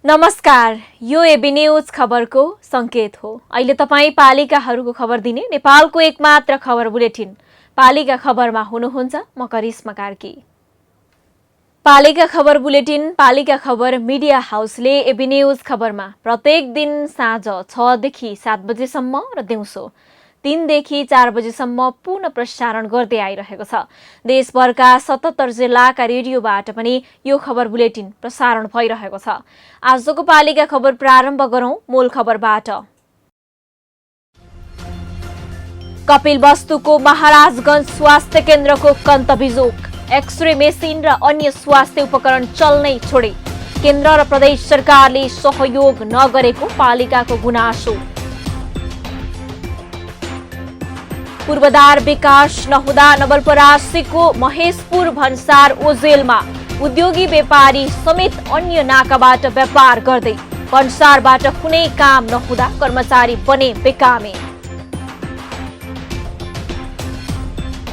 नमस्कार, यो AB news खबरको संकेत हो। अहिले तपाई पालिकाहरूको खबर दिने नेपालको एकमात्र खबर बुलेटिन पालिका खबरमा हुनुहुन्छ। म करिश्मा कार्की। पालिका खबर बुलेटिन पालिका खबर मिडिया हाउसले एबी न्यूज खबरमा प्रत्येक दिन साँझ 6 देखि 7 बजेसम्म र दिउँसो 3 देखि 4 बजेसम्म पुनः प्रसारण गर्दै आइरहेको छ। देशभरका 77 जिल्लाका रेडियोबाट पनि यो खबर बुलेटिन प्रसारण भइरहेको छ। आजको पालिका खबर प्रारम्भ गरौं मूल खबरबाट। कपिलवस्तुको महाराजगञ्ज स्वास्थ्य केन्द्रको कन्तबिजोग, एक्सरे मेसिन र अन्य स्वास्थ्य उपकरण चल्नै छोडे। केन्द्र र प्रदेश सरकारले सहयोग नगरेको पालिकाको गुनासो। पूर्वाधार विकास नहुँदा नवलपरासीको महेशपुर भन्सार ओजेलमा उद्योगी व्यापारी समेत अन्य नाकाबाट व्यापार गर्दै भन्सारबाट कुनै काम नहुँदा कर्मचारी बने बेकामे।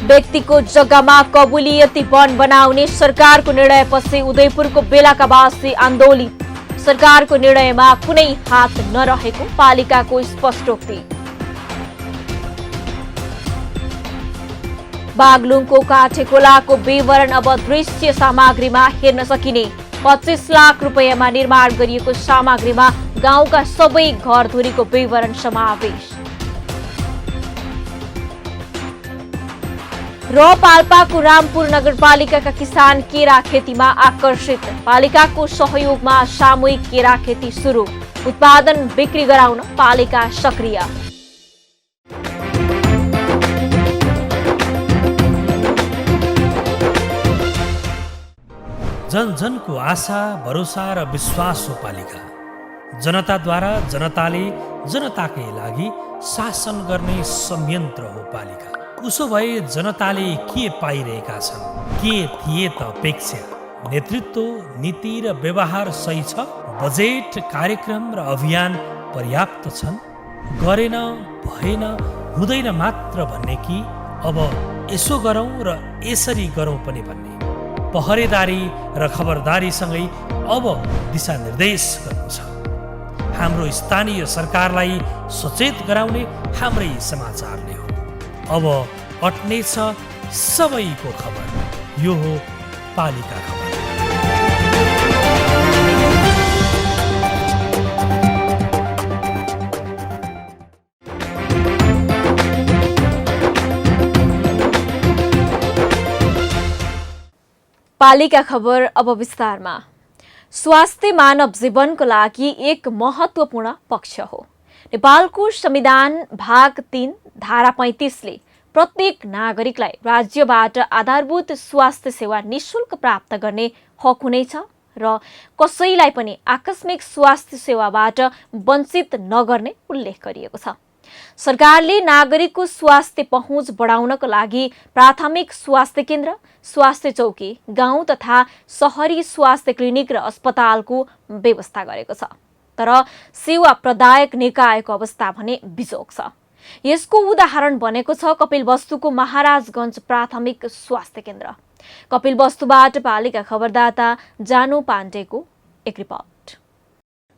व्यक्तिको जग्गामा कबुलियती वन बनाउने सरकारको निर्णयपछि उदयपुरको बेलाकावासी आन्दोलित। सरकारको निर्णयमा कुनै हात नरहेको पालिकाको स्पष्टोक्ति। बागलुङको काठेकोलाको विवरण अब दृश्य सामग्रीमा हेर्न सकिने। 25 लाख रुपैयाँमा निर्माण गरिएको सामग्रीमा गाउँका सबै घरधुरीको विवरण समावेश। र पाल्पाको रामपुर नगरपालिकाका किसान केरा खेतीमा आकर्षित। पालिकाको सहयोगमा सामूहिक केरा खेती सुरु। उत्पादन बिक्री गराउन पालिका सक्रिय। जन जनको आशा भरोसा र विश्वास हो पालिका। जनताद्वारा जनताले जनताकै लागि शासन गर्ने संयन्त्र हो पालिका। उसो भए जनताले के पाइरहेका छन्? के थिए त अपेक्षा? नेतृत्व, नीति र व्यवहार सही छ? बजेट, कार्यक्रम र अभियान पर्याप्त छन्? गरेन, भएन, हुँदैन मात्र भन्ने कि अब यसो गरौँ र यसरी गरौँ पनि भन्ने? पहरेदारी र खबरदारीसँगै अब दिशानिर्देश गर्नु छ। हाम्रो स्थानीय सरकारलाई सचेत गराउने हाम्रै समाचारले हो। अब अट्ने छ सबैको खबर। यो हो पालिका खबर। पालिका खबर अब विस्तारमा। स्वास्थ्य मानव जीवनको लागि एक महत्त्वपूर्ण पक्ष हो। नेपालको संविधान भाग 3 धारा 35ले प्रत्येक नागरिकलाई राज्यबाट आधारभूत स्वास्थ्य सेवा निशुल्क प्राप्त गर्ने हक हुनेछ र कसैलाई पनि आकस्मिक स्वास्थ्य सेवाबाट वञ्चित नगर्ने उल्लेख गरिएको छ। सरकारले नागरिकको स्वास्थ्य पहुँच बढाउनको लागि प्राथमिक स्वास्थ्य केन्द्र, स्वास्थ्य चौकी, गाउँ तथा शहरी स्वास्थ्य क्लिनिक र अस्पतालको व्यवस्था गरेको छ। तर सेवा प्रदायक निकायको अवस्था भने बिजोग छ। यसको उदाहरण बनेको छ कपिलवस्तुको महाराजगञ्ज प्राथमिक स्वास्थ्य केन्द्र। कपिलवस्तुबाट पालिका खबरदाता जानु पाण्डेको एक रिपोर्ट।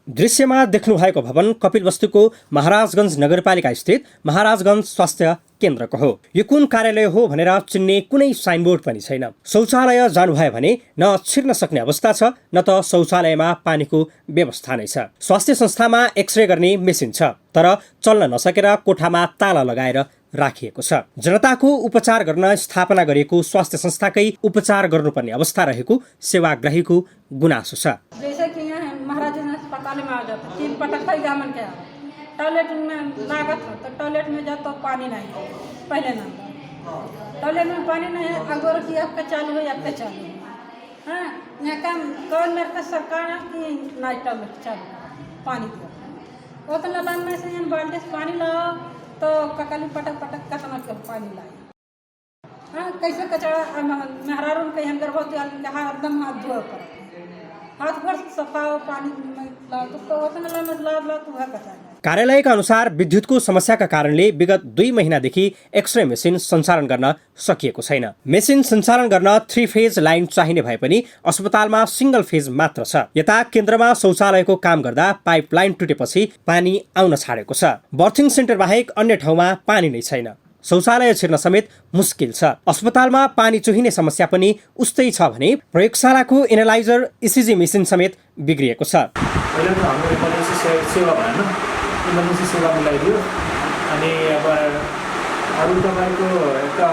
दृश्यमा देख्नु भएको भवन कपिलवस्तुको महाराजगञ्ज नगरपालिका स्थित महाराजगञ्ज स्वास्थ्य केन्द्रको हो। यो कुन कार्यालय हो भनेर चिन्ने कुनै साइनबोर्ड पनि छैन। शौचालय जानुभयो भने न छिर्न सक्ने अवस्था छ, न त शौचालयमा पानीको व्यवस्था नै छ। स्वास्थ्य संस्थामा एक्सरे गर्ने मेसिन छ, तर चल्न नसकेर कोठामा ताला लगाएर राखिएको छ। जनताको उपचार गर्न स्थापना गरिएको स्वास्थ्य संस्थाकै उपचार गर्नुपर्ने अवस्था रहेको सेवाग्राहीको गुनासो छ। अस्पताल में आ जाता, 3 पटक कई जामन के टॉयलेट में लागत है तो टॉयलेट में जाओ तो पानी नहीं है। पहले नंबर टॉयलेट में पानी नहीं है, अगोर की आपका चालू है, आपका चालू है। हाँ, यहाँ का कौन मेरे का सरकार है कि नाइट टॉयलेट चालू पानी दिया उतना लाइन में से यहाँ बाल्टी से पानी लाओ तो ककली पटक पटक कितना के पानी लाए। हाँ कैसे कचरा मेहरारू के यहाँ गर्भवती आदमी के हरदम हाथ धोए पड़ते, हाथ भर सफा पानी में लाओ तो उतना लाइन में ला तो वह कचरा। कार्यालयका अनुसार विद्युतको समस्याका कारणले विगत 2 महिनादेखि एक्सरे मेसिन सञ्चालन गर्न सकिएको छैन। मेसिन सञ्चालन गर्न 3 फेज लाइन चाहिने भए पनि अस्पतालमा सिंगल फेज मात्र छ। यता केन्द्रमा शौचालयको काम गर्दा पाइप लाइन टुटेपछि पानी आउन छाडेको छ। बर्थिङ सेन्टर बाहेक अन्य ठाउँमा पानी नै छैन। शौचालय छिर्न समेत मुस्किल छ। अस्पतालमा पानी चुहिने समस्या पनि उस्तै छ भने प्रयोगशालाको एनालाइजर इसिजी मेसिन समेत बिग्रिएको छ। पहिला त हाम्रो इमर्जेन्सी सेवा भएन, इमर्जेन्सी सेवा मिलाइदियो। अनि अब अरू तपाईँको एउटा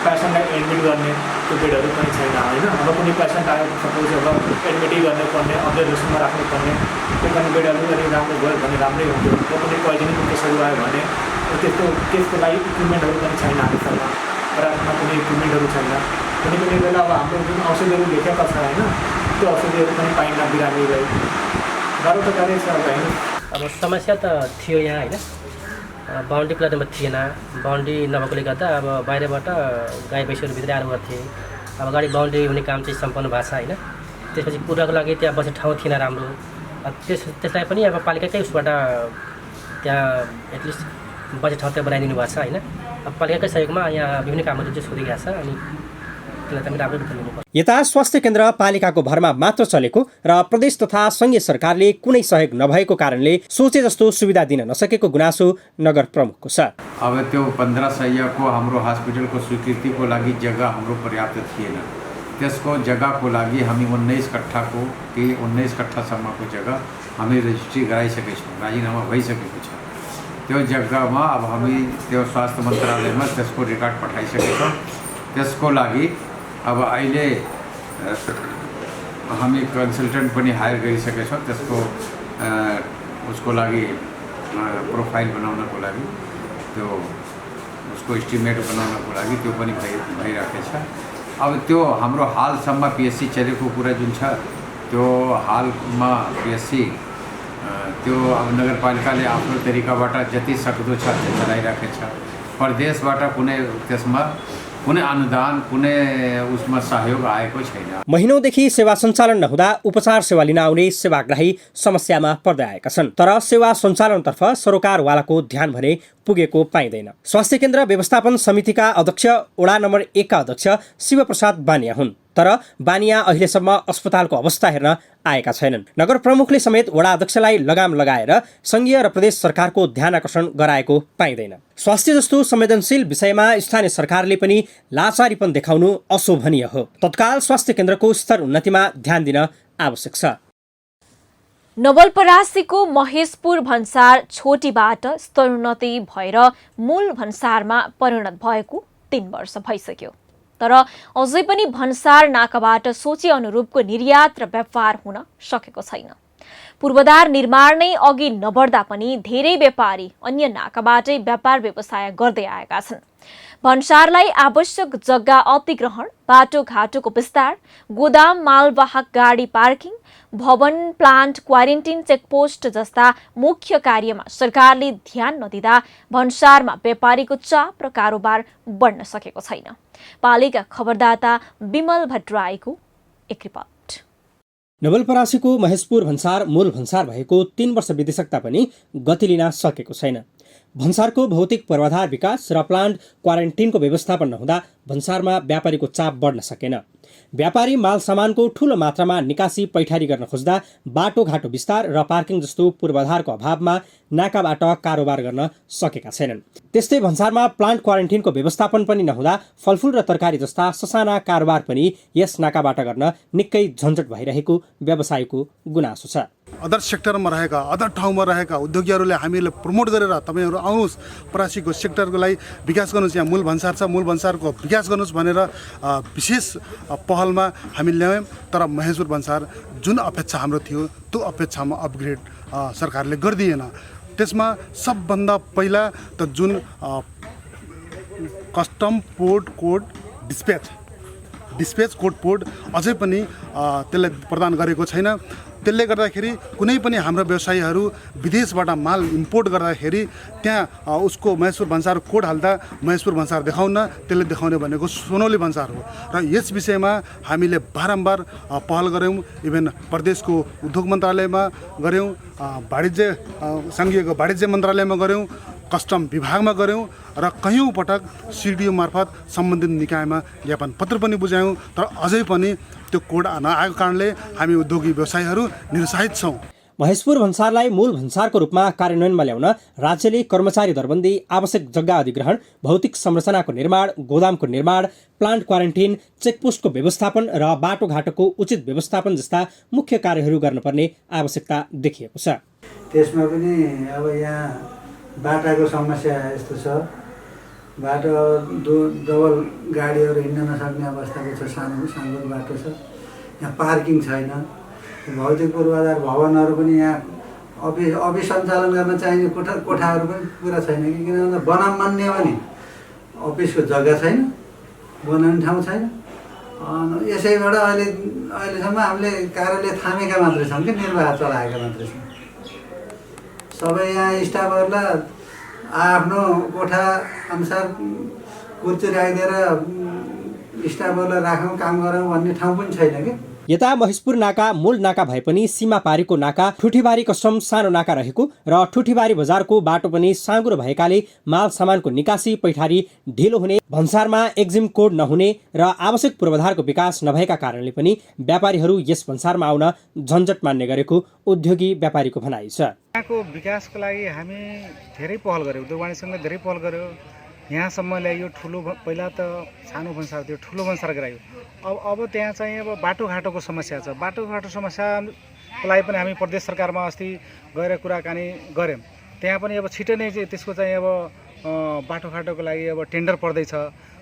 पेसेन्टलाई एडमिट गर्ने त्यो बेडहरू पनि छैन होइन। अब कुनै पेसेन्ट आयो सपोज अब एडमिटै गर्नुपर्ने, अब्जर्भेसनमा राख्नुपर्ने, त्यो पनि बेडहरू अलि राम्रो भयो भने राम्रै हुन्थ्यो। त्यो पनि पोइजनिङको केसहरू आयो भने त्यसको लागि इक्विपमेन्टहरू पनि छैन हामीसँग, रातमा कुनै इक्विपमेन्टहरू छैन। कुनै बेला अब हाम्रो जुन औषधिहरू लेखेका छ होइन, त्यो औषधिहरू पनि पाइन्न, बिरामीलाई गाह्रो त गाह्रै छ होइन। अब समस्या त थियो यहाँ होइन, बााउन्ड्री प्लानमा थिएन। बााउन्ड्री नभएकोले गर्दा अब बाहिरबाट गाई भैँसीहरू भित्रै आएर गर्थे। अब अगाडि बााउन्ड्री हुने काम चाहिँ सम्पन्न भएको छ होइन। त्यसपछि कुराको लागि त्यहाँ बस्ने ठाउँ थिएन राम्रो। त्यसलाई पनि अब पालिकाकै उसबाट त्यहाँ एटलिस्ट बजेट ठाउँ त्यहाँ बनाइदिनु भएको छ होइन। अब पालिकाकै सहयोगमा यहाँ विभिन्न कामहरू चाहिँ सोधिरहेको छ अनि त्यसलाई पनि राम्रो रूपमा लिनुपर्छ। यता स्वास्थ्य केन्द्र पालिकाको भरमा मात्र चलेको र प्रदेश तथा संघीय सरकारले कुनै सहयोग नभएको कारणले सोचे जस्तो सुविधा दिन नसकेको गुनासो नगर प्रमुखको छ। अब त्यो 15 सयको हाम्रो हस्पिटलको स्वीकृतिको लागि जग्गा हाम्रो पर्याप्त थिएन। त्यसको जग्गाको लागि हामी 19 कट्ठाको कि 19 कट्ठासम्मको जग्गा हामी रेजिस्ट्री गराइसकेका छौँ, राजीनामा भइसकेको छ। त्यो जग्गामा अब हामी त्यो स्वास्थ्य मन्त्रालयमा त्यसको रेकर्ड पठाइसकेका छौँ। त्यसको लागि अब अहिले हामी कन्सल्टेन्ट पनि हायर गरिसकेका छौँ। त्यसको उसको लागि प्रोफाइल बनाउनको लागि, त्यो उसको एस्टिमेट बनाउनको लागि त्यो पनि भइरहेको छ। अब त्यो हाम्रो हालसम्म पिएससी चलेको कुरा जुन छ, त्यो हालमा पिएससी त्यो अब नगरपालिकाले आफ्नो तरिकाबाट जति सक्दो छ त्यो चलाइरहेको छ। प्रदेशबाट कुनै त्यसमा कुनै अनुदान कुनै उसमा सहयोग आएको छैन। महिनौदेखि सेवा सञ्चालन नहुँदा उपचार सेवा लिन आउने सेवाग्राही समस्यामा पर्दै आएका छन्। तर सेवा सञ्चालनतर्फ सरोकारवालाको ध्यान भने पुगेको पाइँदैन। स्वास्थ्य केन्द्र व्यवस्थापन समितिका अध्यक्ष वडा नम्बर 1 का अध्यक्ष शिवप्रसाद बानिया हुन्। तर बानिया अहिलेसम्म अस्पतालको अवस्था हेर्न आएका छैनन्। नगर प्रमुखले समेत वडा अध्यक्षलाई लगाम लगाएर संघीय र प्रदेश सरकारको ध्यान आकर्षण गराएको पाइँदैन। स्वास्थ्य जस्तो संवेदनशील विषयमा स्थानीय सरकारले पनि लाचारीपन देखाउनु अशोभनीय हो। तत्काल स्वास्थ्य केन्द्रको स्तर उन्नतिमा ध्यान दिन आवश्यक छ। नवलपरासीको महेशपुर भन्सार छोटीबाट स्तरोन्नति भएर मूल भन्सारमा परिणत भएको 3 वर्ष भइसक्यो। तर अझै पनि भन्सार नाकाबाट सोचे अनुरूपको निर्यात र व्यापार हुन सकेको छैन। पूर्वाधार निर्माण नै अघि नबढ्दा पनि धेरै व्यापारी अन्य नाकाबाटै व्यापार व्यवसाय गर्दै आएका छन्। भन्सारलाई आवश्यक जग्गा अधिग्रहण, बाटोघाटोको विस्तार, गोदाम मालवाहक गाडी पार्किङ, भवन, प्लान्ट, क्वारेन्टिन, चेकपोस्ट जस्ता मुख्य कार्यमा सरकारले ध्यान नदिँदा भन्सारमा व्यापारीको चाप र कारोबार बढ्न सकेको छैन। पालिका खबरदाता विमल भट्टराईको एक रिपोर्ट। नवलपरासीको महेशपुर भन्सार मूल भन्सार भएको 3 वर्ष बितिसक्दा पनि गति लिन सकेको छैन। भन्सारको भौतिक पूर्वाधार विकास र प्लान्ट क्वारेन्टिनको व्यवस्थापन नहुँदा भन्सारमा व्यापारीको चाप बढ्न सकेन। व्यापारी माल सामानको ठूलो मात्रामा निकासी पैठारी गर्न खोज्दा बाटोघाटो विस्तार र पार्किङ जस्तो पूर्वाधारको अभावमा नाकाबाट कारोबार गर्न सकेका छैनन्। त्यस्तै भन्सारमा प्लान्ट क्वारेन्टिनको व्यवस्थापन पनि नहुँदा फलफुल र तरकारी जस्ता ससाना कारोबार पनि यस नाकाबाट गर्न निकै झन्झट भइरहेको व्यवसायको गुनासो छ। अदर सेक्टरमा रहेका अदर ठाउँमा रहेका उद्योगीहरूले हामीले प्रमोट गरेर तपाईहरु आउनुस्, परासीको सेक्टरको लागि विकास गर्नुस्, यहाँ मूल भन्सार छ, मूल भन्सारको विकास गर्नुस् भनेर विशेष पहलमा हामी ल्यायौँ। तर महेशपुर भन्सार जुन अपेक्षा हाम्रो थियो त्यो अपेक्षामा अपग्रेड सरकारले गरिदिएन। त्यसमा सबभन्दा पहिला त जुन custom port code dispatch code port अझै पनि त्यसलाई प्रदान गरेको छैन। त्यसले गर्दाखेरि कुनै पनि हाम्रो व्यवसायीहरू विदेशबाट माल इम्पोर्ट गर्दाखेरि त्यहाँ उसको महेशपुर भन्सार कोड हाल्दा महेशपुर भन्सार देखाउन, त्यसले देखाउने भनेको सुनौली भन्सार हो। र यस विषयमा हामीले बारम्बार पहल गऱ्यौँ। इभन प्रदेशको उद्योग मन्त्रालयमा गऱ्यौँ, वाणिज्य सङ्घीयको वाणिज्य मन्त्रालयमा गऱ्यौँ, कस्टम विभागमा गऱ्यौँ र कयौँ पटक सिडिओ मार्फत सम्बन्धित निकायमा ज्ञापन पत्र पनि बुझायौँ। तर अझै पनि त्यो कोड नआएको कारणले हामी उद्योगी व्यवसायीहरू निरुत्साहित छौँ। महेशपुर भन्सारलाई मूल भन्सारको रूपमा कार्यान्वयनमा ल्याउन राज्यले कर्मचारी दरबन्दी, आवश्यक जग्गा अधिग्रहण, भौतिक संरचनाको निर्माण, गोदामको निर्माण, प्लान्ट क्वारेन्टिन, चेकपोस्टको व्यवस्थापन र बाटोघाटोको उचित व्यवस्थापन जस्ता मुख्य कार्यहरू गर्नुपर्ने आवश्यकता देखिएको छ। त्यसमा पनि अब यहाँ बाटाको समस्या यस्तो छ, बाटो डबल गाडीहरू हिँड्न नसक्ने अवस्थाको छ, सानो सानो बाटो छ, यहाँ पार्किङ छैन, भौतिक पूर्वाधार भवनहरू पनि यहाँ अफिस सञ्चालन गर्न चाहिने कोठाहरू पनि पुरा छैन कि, किनभने बनाम मान्ने भने अफिसको जग्गा छैन, बनाउने ठाउँ छैन। यसैबाट अहिलेसम्म हामीले कार्यालय थामेका मात्रै छौँ कि निर्वाह चलाएका मात्रै छौँ। सबै यहाँ स्टाफहरूलाई आफ्नो कोठा अनुसार कुर्ची राखिदिएर स्टाफहरूलाई राखौँ, काम गरौँ भन्ने ठाउँ पनि छैन कि। यता महेशपुर नाका मूल नाका भए पनि सीमा पारीको नाका ठुठीबारी कस्टम सानो नाका रहेको र ठुठीबारी बजारको बाटो पनि साँगुरो भएकाले माल सामानको निकासी पैठारी ढिलो हुने, भन्सारमा एक्जिम कोड नहुने र आवश्यक पूर्वाधारको विकास नभएका कारणले पनि व्यापारीहरू यस भन्सारमा आउन झन्झट मान्ने गरेको उद्योगी व्यापारीको भनाइ छ। यहाँको विकासको लागि हामी धेरै पहल गऱ्यौँ, उद्योग वाणिज्यसँग धेरै पहल गऱ्यो। यहाँसम्म ल्यायो, ठुलो पहिला त सानो भन्सार थियो, ठुलो भन्सार गरायो। अब त्यहाँ चाहिँ अब बाटोघाटोको समस्या छ। बाटोघाटो समस्याको लागि पनि हामी प्रदेश सरकारमा अस्ति गएर कुराकानी गऱ्यौँ। त्यहाँ पनि अब छिटै नै त्यसको चाहिँ अब बाटोघाटोको लागि अब टेन्डर पर्दैछ।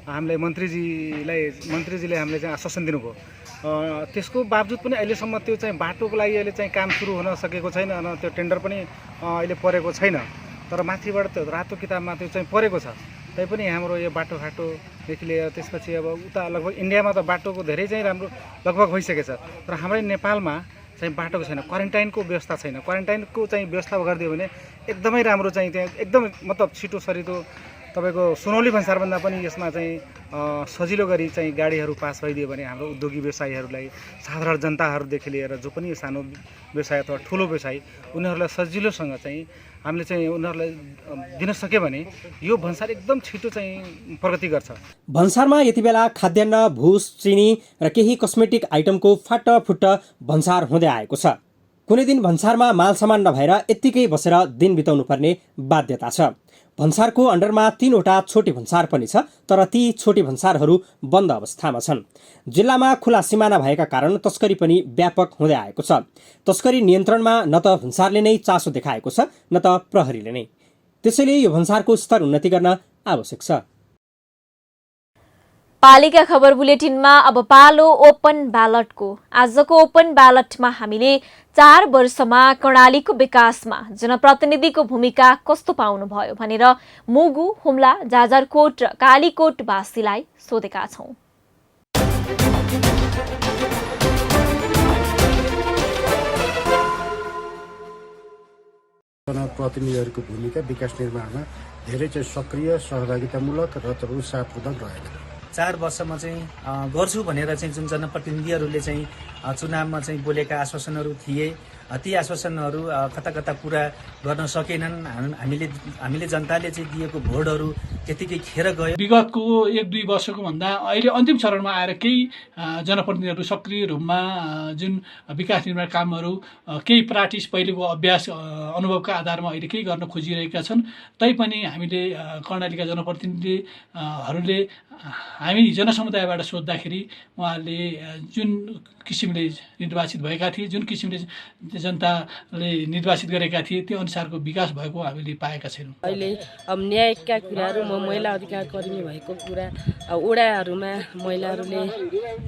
हामीलाई मन्त्रीजीले हामीले चाहिँ आश्वासन दिनुभयो। त्यसको बावजुद पनि अहिलेसम्म त्यो चाहिँ बाटोको लागि अहिले चाहिँ काम सुरु हुन सकेको छैन, त्यो टेन्डर पनि अहिले परेको छैन। तर माथिबाट त्यो रातो किताबमा त्यो चाहिँ परेको छ। तैपनि हाम्रो यो बाटोघाटोदेखि लिएर त्यसपछि अब उता लगभग इन्डियामा त बाटोको धेरै चाहिँ राम्रो लगभग भइसकेको छ। तर हाम्रै नेपालमा चाहिँ बाटोको छैन, क्वारेन्टाइनको व्यवस्था छैन। क्वारेन्टाइनको चाहिँ व्यवस्था गरिदियो भने एकदमै राम्रो चाहिँ त्यहाँ एकदमै मतलब छिटो सरितो तपाईँको सुनौली भन्सारभन्दा पनि यसमा चाहिँ सजिलो गरी चाहिँ गाडीहरू पास भइदियो भने हाम्रो उद्योगी व्यवसायीहरूलाई, साधारण जनताहरूदेखि लिएर जो पनि सानो व्यवसाय अथवा ठुलो व्यवसाय उनीहरूलाई सजिलोसँग चाहिँ हामीले चाहिँ उनीहरूलाई दिन सक्यो भने यो भन्सार एकदम छिटो चाहिँ प्रगति गर्छ। भन्सारमा यति बेला खाद्यान्न, भुस, चिनी र केही कस्मेटिक आइटमको फाटफुट्ट भन्सार हुँदै आएको छ। कुनै दिन भन्सारमा माल सामान नभएर यत्तिकै बसेर दिन बिताउनु पर्ने बाध्यता छ। भन्सारको अन्डरमा 3वटा छोटी भन्सार पनि छ, तर ती छोटी भन्सारहरू बन्द अवस्थामा छन्। जिल्लामा खुला सिमाना भएका कारण तस्करी पनि व्यापक हुँदै आएको छ। तस्करी नियन्त्रणमा न त भन्सारले नै चासो देखाएको छ, न त प्रहरीले नै। त्यसैले यो भन्सारको स्तर उन्नति गर्न आवश्यक छ। पालिका खबर बुलेटिनमा अब पालो ओपन ब्यालटको। आजको ओपन ब्यालटमा हामीले 4 वर्षमा कर्णालीको विकासमा जनप्रतिनिधिको भूमिका कस्तो पाउनुभयो भनेर मुगु, हुम्ला, जाजरकोट र कालीकोट वासीलाई सोधेका छौं। जनप्रतिनिधिहरूको भूमिका विकास निर्माणमा धेरै चाहिँ सक्रिय, सहभागितामूलक र उत्साहप्रदक रहेको 4 वर्षमा चाहिँ गर्छु भनेर चाहिँ जुन जनप्रतिनिधिहरूले चाहिँ चुनावमा चाहिँ बोलेका आश्वासनहरू थिए, ती आश्वासनहरू कता कता पुरा गर्न सकेनन्। हामीले जनताले चाहिँ दिएको भोटहरू त्यतिकै खेर गयो। विगतको 1-2 वर्षको भन्दा अहिले अन्तिम चरणमा आएर केही जनप्रतिनिधिहरू सक्रिय रूपमा जुन विकास निर्माण कामहरू केही प्र्याक्टिस पहिलेको अभ्यास अनुभवका आधारमा अहिले केही गर्न खोजिरहेका छन्। तैपनि हामीले कर्णालीका जनप्रतिनिधिहरूले हामी जनसमुदायबाट सोद्धाखेरि उहाँहरूले जुन किसिमले निर्वाचित भएका थिए, जुन किसिमले जनताले निर्वाचित गरेका थिए, त्यो अनुसारको विकास भएको हामीले पाएका छैनौँ। अहिले अब न्यायका कुराहरू, महिला अधिकार कर्मी भएको कुरा, ओडाहरूमा महिलाहरूले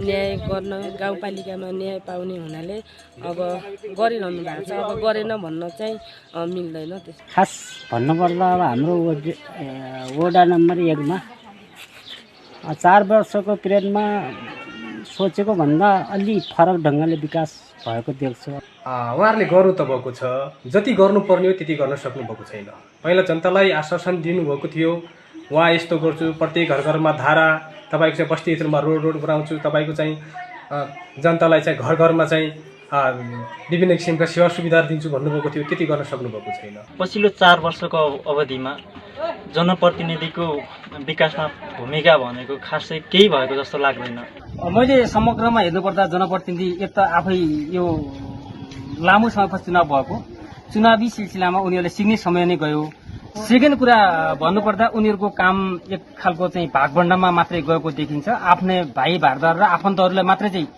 न्याय गर्न, गाउँपालिकामा न्याय पाउने हुनाले अब गरिरहनु भएको छ। अब गरेन भन्न चाहिँ मिल्दैन। खास भन्नुपर्दा अब हाम्रो वडा नम्बर 1 मा 4 वर्षको पिरियडमा सोचेको भन्दा अलि फरक ढङ्गले विकास भएको देख्छु। उहाँहरूले गर्नु त भएको छ, जति गर्नुपर्ने हो त्यति गर्न सक्नुभएको छैन। पहिला जनतालाई आश्वासन दिनुभएको थियो, उहाँ यस्तो गर्छु, प्रत्येक घर घरमा धारा, तपाईँको चाहिँ बस्तीहरूमा रोड बनाउँछु, तपाईँको चाहिँ जनतालाई चाहिँ घर घरमा चाहिँ विभिन्न किसिमका सेवा सुविधा दिन्छु भन्नुभएको थियो, त्यति गर्न सक्नुभएको छैन। पछिल्लो 4 वर्षको अवधिमा जनप्रतिनिधिको विकासमा भूमिका भनेको खासै केही भएको जस्तो लाग्दैन। मैले समग्रमा हेर्नुपर्दा जनप्रतिनिधि एक त आफै यो लामो समयपछि चुनाव भएको, चुनावी सिलसिलामा उनीहरूले सिक्ने समय नै गयो। सेकेन्ड कुरा भन्नुपर्दा उनीहरूको काम एक खालको चाहिँ भागभण्डामा मात्रै गएको देखिन्छ। आफ्नै भाइ भारदार र आफन्तहरूलाई मात्रै चाहिँ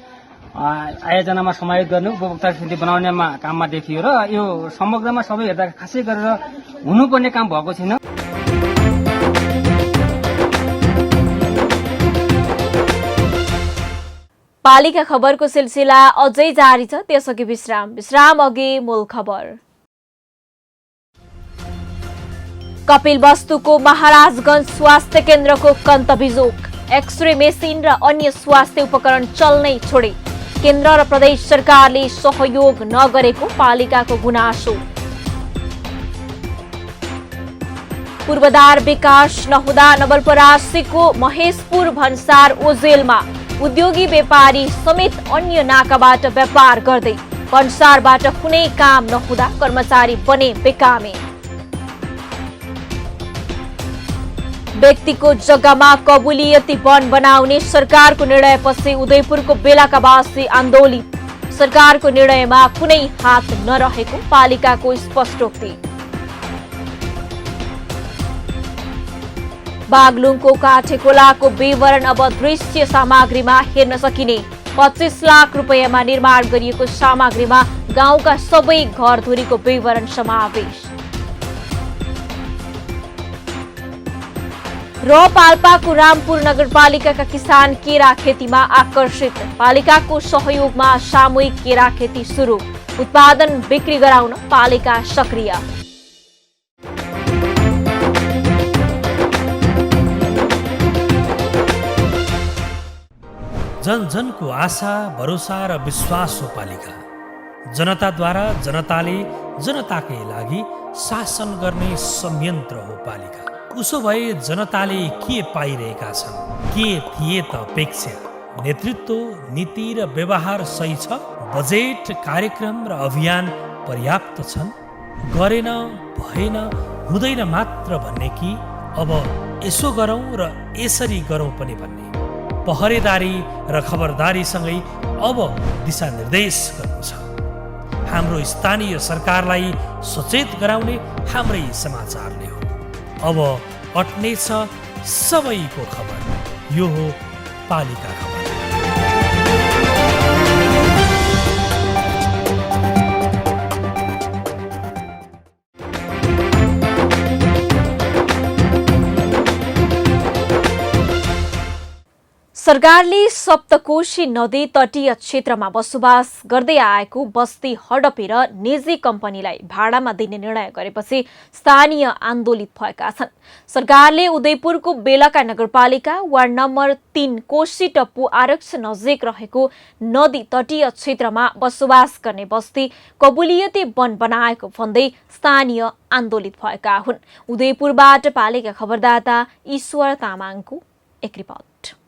आयोजनामा समायोजित गर्ने, उपभोक्ता स्थिति बनाउनेमा काममा देखियो र यो समग्रमा सबै हेर्दा खासै गरेर हुनुपर्ने काम भएको छैन। पालिका खबरको सिलसिला अझै जारी छ, त्यसअघि विश्राम अघि मूल खबर। कपिलवस्तुको महाराजगञ्ज स्वास्थ्य केन्द्रको कन्तबिजोग, एक्सरे मेसिन र अन्य स्वास्थ्य उपकरण चल्नै छोडे। केन्द्र र प्रदेश सरकारले सहयोग नगरेको पालिकाको गुनासो। पूर्वाधार विकास नहुँदा नवलपरासीको महेशपुर भन्सार ओजेलमा उद्योगी व्यापारी समेत अन्य नाकाबाट व्यापार गर्दै भन्सारबाट कुनै काम नहुँदा कर्मचारी बने बेकामे। व्यक्तिको जग्गामा कबुलियती वन बनाउने सरकारको निर्णयपछि उदयपुरको बेलाकावासी आन्दोलित। सरकारको निर्णयमा कुनै हात नरहेको पालिकाको स्पष्टोक्ति। बागलुङको काठेकोलाको विवरण अब दृश्य सामग्रीमा हेर्न सकिने। 25 लाख रुपैयाँमा निर्माण गरिएको सामग्रीमा गाउँका सबै घरधुरीको विवरण समावेश। र पाल्पाको रामपुर नगरपालिकाका किसान केरा खेतीमा आकर्षित। पालिकाको सहयोगमा सामूहिक केरा खेती सुरु। उत्पादन बिक्री गराउन पालिका सक्रिय। जन जनको आशा, भरोसा र विश्वास हो पालिका। जनताद्वारा जनताले जनताकै लागि शासन गर्ने संयन्त्र हो पालिका। उसो भए जनताले के पाइरहेका छन्? के थिए त अपेक्षा? नेतृत्व, नीति र व्यवहार सही छ? बजेट, कार्यक्रम र अभियान पर्याप्त छन्? गरेन, भएन, हुँदैन मात्र भन्ने कि अब यसो गरौँ र यसरी गरौँ पनि भन्ने? पहरेदारी र खबरदारीसँगै अब दिशानिर्देश गर्नु छ। हाम्रो स्थानीय सरकारलाई सचेत गराउने हाम्रै समाचारले हो। अब अट्ने छ सबैको खबर। यो हो पालिका खबर। सरकारले सप्तकोशी नदी तटीय क्षेत्रमा बसोबास गर्दै आएको बस्ती हडपेर निजी कम्पनीलाई भाडामा दिने निर्णय गरेपछि स्थानीय आन्दोलित भएका छन्। सरकारले उदयपुरको बेलका नगरपालिका वार्ड नम्बर 3 कोशी टप्पु आरक्ष नजिक रहेको नदी तटीय क्षेत्रमा बसोबास गर्ने बस्ती कबुलियती वन बनाएको भन्दै स्थानीय आन्दोलित भएका हुन्। उदयपुरबाट पालिका खबरदाता ईश्वर तामाङको एक रिपोर्ट।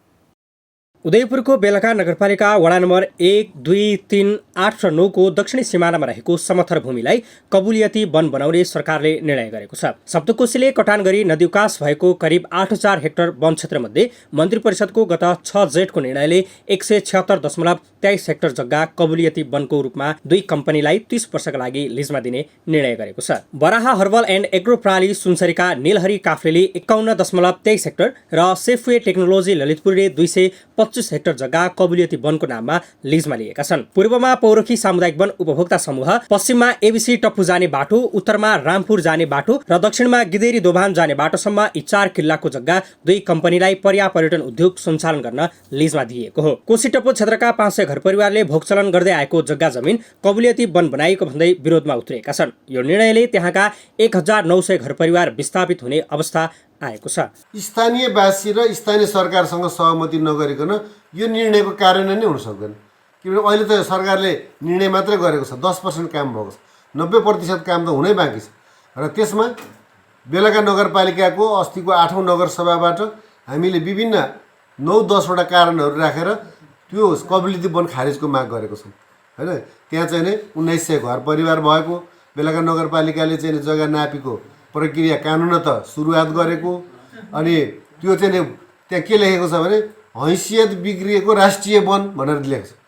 उदयपुरको बेलका नगरपालिका वडा नम्बर 1, 2, 3, 8 र 9 को दक्षिणी सिमानामा रहेको समथर भूमिलाई कबुलियती वन बनाउने सरकारले निर्णय गरेको छ। सप्तकोशीले कटान गरी नदी उकास भएको करिब 8000 हेक्टर वन क्षेत्रमध्ये मन्त्री परिषदको गत 6 जेठको निर्णयले 176.23 हेक्टर जग्गा कबुलियती वनको रूपमा 2 कम्पनीलाई 30 वर्षका लागि लिजमा दिने निर्णय गरेको छ। बराहा हर्बल एन्ड एग्रो प्रणाली सुनसरीका नीलहरी काफ्लेले 51.23 हेक्टर र सेफवे टेक्नोलोजी ललितपुरले 225 हेक्टर जग्गा कबुलियती वनको नाममा लिजमा लिएका छन्। पूर्वमा पौरखी सामुदायिक वन उपभोक्ता समूह, पश्चिममा एबीसी टप्पु जाने बाटो, उत्तरमा रामपुर जाने बाटो र दक्षिणमा गिदेरी दोभान जाने बाटोसम्म यी 4 किल्लाको जग्गा 2 कम्पनीलाई पर्यटन उद्योग सञ्चालन गर्न लिजमा दिएको हो। कोशी टप्पु क्षेत्रका 500 घर परिवारले भोगचलन गर्दै आएको जग्गा जमिन कबुलियती वन बनाइएको भन्दै विरोधमा उत्रिएका छन्। यो निर्णयले त्यहाँका 1900 घर परिवार विस्थापित हुने अवस्था आएको छ। स्थानीयवासी र स्थानीय सरकारसँग सहमति नगरिकन यो निर्णयको कार्यान्वयन नै हुन सक्दैन। किनभने अहिले त सरकारले निर्णय मात्रै गरेको छ, 10% काम भएको छ, 90% काम त हुनै बाँकी छ। र त्यसमा बेलका नगरपालिकाको अस्तिको 8औं नगरसभाबाट हामीले विभिन्न 9-10 वटा कारणहरू राखेर त्यो कबिलियती वन खारेजको माग गरेको छौँ हैन। त्यहाँ चाहिँ नै 1900 घर परिवार भएको बेलका नगरपालिकाले चाहिँ जग्गा नापीको प्रक्रिया कानुनत सुरुवात गरेको, अनि त्यो चाहिँ त्यहाँ के लेखेको छ भने हैसियत बिग्रिएको राष्ट्रिय वन भनेर लेखेको छ।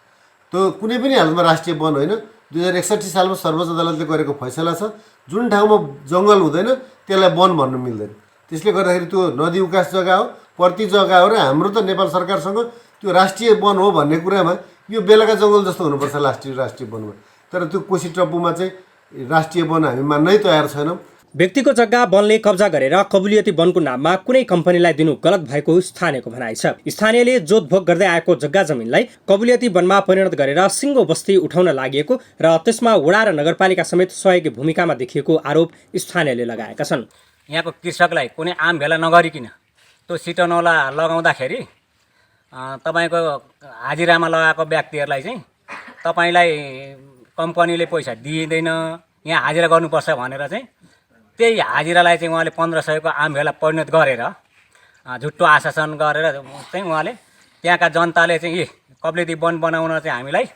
त्यो कुनै पनि हालतमा राष्ट्रिय वन होइन। 2061 सालमा सर्वोच्च अदालतले गरेको फैसला छ, जुन ठाउँमा जङ्गल हुँदैन त्यसलाई वन भन्नु मिल्दैन। त्यसले गर्दाखेरि त्यो नदी उकास जग्गा हो, प्रति जग्गा हो। र हाम्रो त नेपाल सरकारसँग त्यो राष्ट्रिय वन हो भन्ने कुरामा यो बेलका जङ्गल जस्तो हुनुपर्छ राष्ट्रिय वनमा, तर त्यो कोशी टप्पूमा चाहिँ राष्ट्रिय वन हामी मान्नै तयार छैनौँ। व्यक्तिको जग्गा वनले कब्जा गरेर कबुलियती वनको नाममा कुनै कम्पनीलाई दिनु गलत भएको स्थानीयको भनाइ छ। स्थानीयले जोतभोग गर्दै आएको जग्गा जमिनलाई कबुलियती वनमा परिणत गरेर सिङ्गो बस्ती उठाउन लागि र त्यसमा वडा र नगरपालिका समेत सहयोगी भूमिकामा देखिएको आरोप स्थानीयले लगाएका छन्। यहाँको कृषकलाई कुनै आम भेला नगरिकन त्यो सिटनौला लगाउँदाखेरि तपाईँको हाजिरामा लगाएको व्यक्तिहरूलाई चाहिँ तपाईँलाई कम्पनीले पैसा दिँदैन, यहाँ हाजिरा गर्नुपर्छ भनेर चाहिँ त्यही हाजिरालाई चाहिँ उहाँले 1500 को आम भेला परिणत गरेर झुट्टो आश्वासन गरेर चाहिँ उहाँले त्यहाँका जनताले चाहिँ कबुलियती वन बनाउन चाहिँ हामीलाई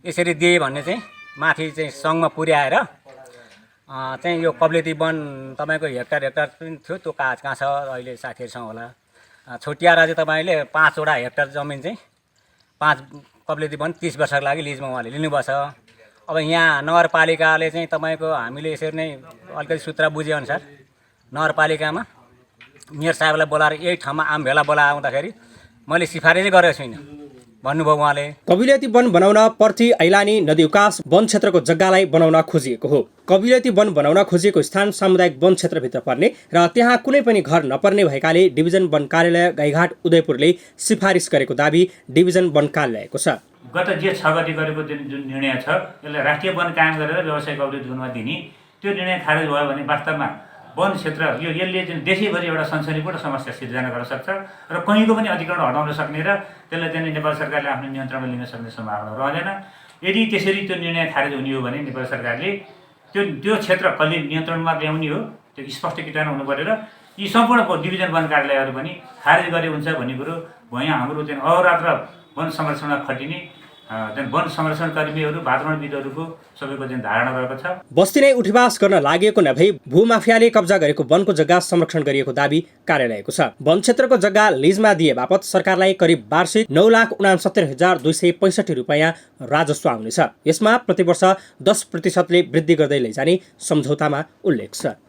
यसरी दिए भन्ने चाहिँ माथि चाहिँ सङ्घमा पुर्याएर चाहिँ यो कबुलियती वन तपाईँको हेक्टर पनि थियो, त्यो कहाँ छ अहिले साथीहरूसँग होला छुट्याएर चाहिँ तपाईँले 5 वटा हेक्टर जमिन चाहिँ 5 कबुलियती वन 30 वर्षको लागि लिजमा उहाँले लिनुभएको छ। अब यहाँ नगरपालिकाले चाहिँ तपाईँको हामीले यसरी नै अलिकति सूत्र बुझेअनुसार नगरपालिकामा मेयर साहबलाई बोलाएर यही ठाउँमा आम भेला बोलाउँदाखेरि मैले सिफारिसै गरेको छुइनँ भन्नुभयो उहाँले। कबुलियती वन बनाउन पर्ती ऐलानी नदी उकास वन क्षेत्रको जग्गालाई बनाउन खोजिएको हो। कबुलियती वन बनाउन खोजिएको स्थान सामुदायिक वन क्षेत्रभित्र पर्ने र त्यहाँ कुनै पनि घर नपर्ने भएकाले डिभिजन वन कार्यालय गाईघाट उदयपुरले सिफारिस गरेको दाबी डिभिजन वन कार्यालयको छ। गत जे 6 गते गरेको जुन निर्णय छ यसलाई राष्ट्रिय वन कायम गरेर व्यावसायिक कबुलियती वनमा दिने त्यो निर्णय खारेज भयो भने वास्तवमा वन क्षेत्र यसले चाहिँ देशैभरि एउटा सनसनीपूर्ण समस्या सिर्जना गर्न सक्छ र कहीँको पनि अधिकरण हटाउन सक्ने र त्यसलाई चाहिँ नेपाल सरकारले आफ्नो नियन्त्रणमा लिन सक्ने सम्भावना रहँदैन। यदि त्यसरी त्यो निर्णय खारेज हुने हो भने नेपाल सरकारले त्यो क्षेत्र कसले नियन्त्रणमा ल्याउने हो त्यो स्पष्ट किटान हुनु पर्यो र यी सम्पूर्ण डिभिजन वन कार्यालयहरू पनि खारेज गरे हुन्छ भन्ने कुरो भयो। हाम्रो चाहिँ अहोरात्र वन संरक्षणमा खटिने वन संरक्षण कर्मीहरू वातावरणविदहरूको सबैको चाहिँ धारणा रहेको छ। बस्ती नै उठिवास गर्न लागेको नभई भूमाफियाले कब्जा गरेको वनको जग्गा संरक्षण गरिएको दाबी कार्यालयको छ। वन क्षेत्रको जग्गा लिजमा दिए बापत सरकारलाई करिब वार्षिक 9,69,265 रुपैयाँ राजस्व आउनेछ। यसमा प्रतिवर्ष 10%ले वृद्धि गर्दै लैजाने सम्झौतामा उल्लेख छ।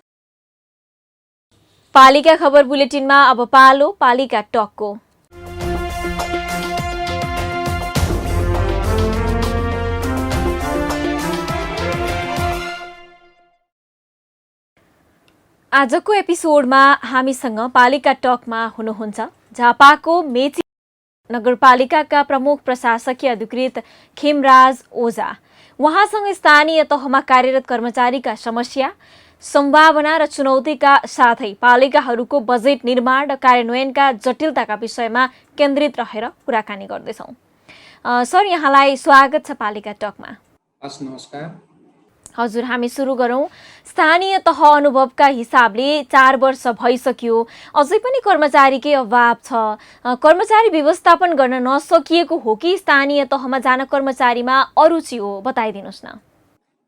पालिका खबर बुलेटिनमा अब पालो पालिका टकको। आजको एपिसोडमा हामीसँग पालिका टकमा हुनुहुन्छ झापाको मेची नगरपालिकाका प्रमुख प्रशासकीय अधिकृत खेमराज ओझा। उहाँसँग स्थानीय तहमा कार्यरत कर्मचारीका समस्या, सम्भावना र चुनौतीका साथै पालिकाहरूको बजेट निर्माण र कार्यान्वयनका जटिलताका विषयमा केन्द्रित रहेर कुराकानी गर्दैछौँ। सर, यहाँलाई स्वागत छ पालिका टकमा। नमस्कार हजुर, हामी सुरु गरौँ। स्थानीय तह अनुभवका हिसाबले 4 वर्ष भइसक्यो, अझै पनि कर्मचारीकै अभाव छ। कर्मचारी व्यवस्थापन गर्न नसकिएको हो कि स्थानीय तहमा जान कर्मचारीमा अरुचि हो? बताइदिनुहोस् न।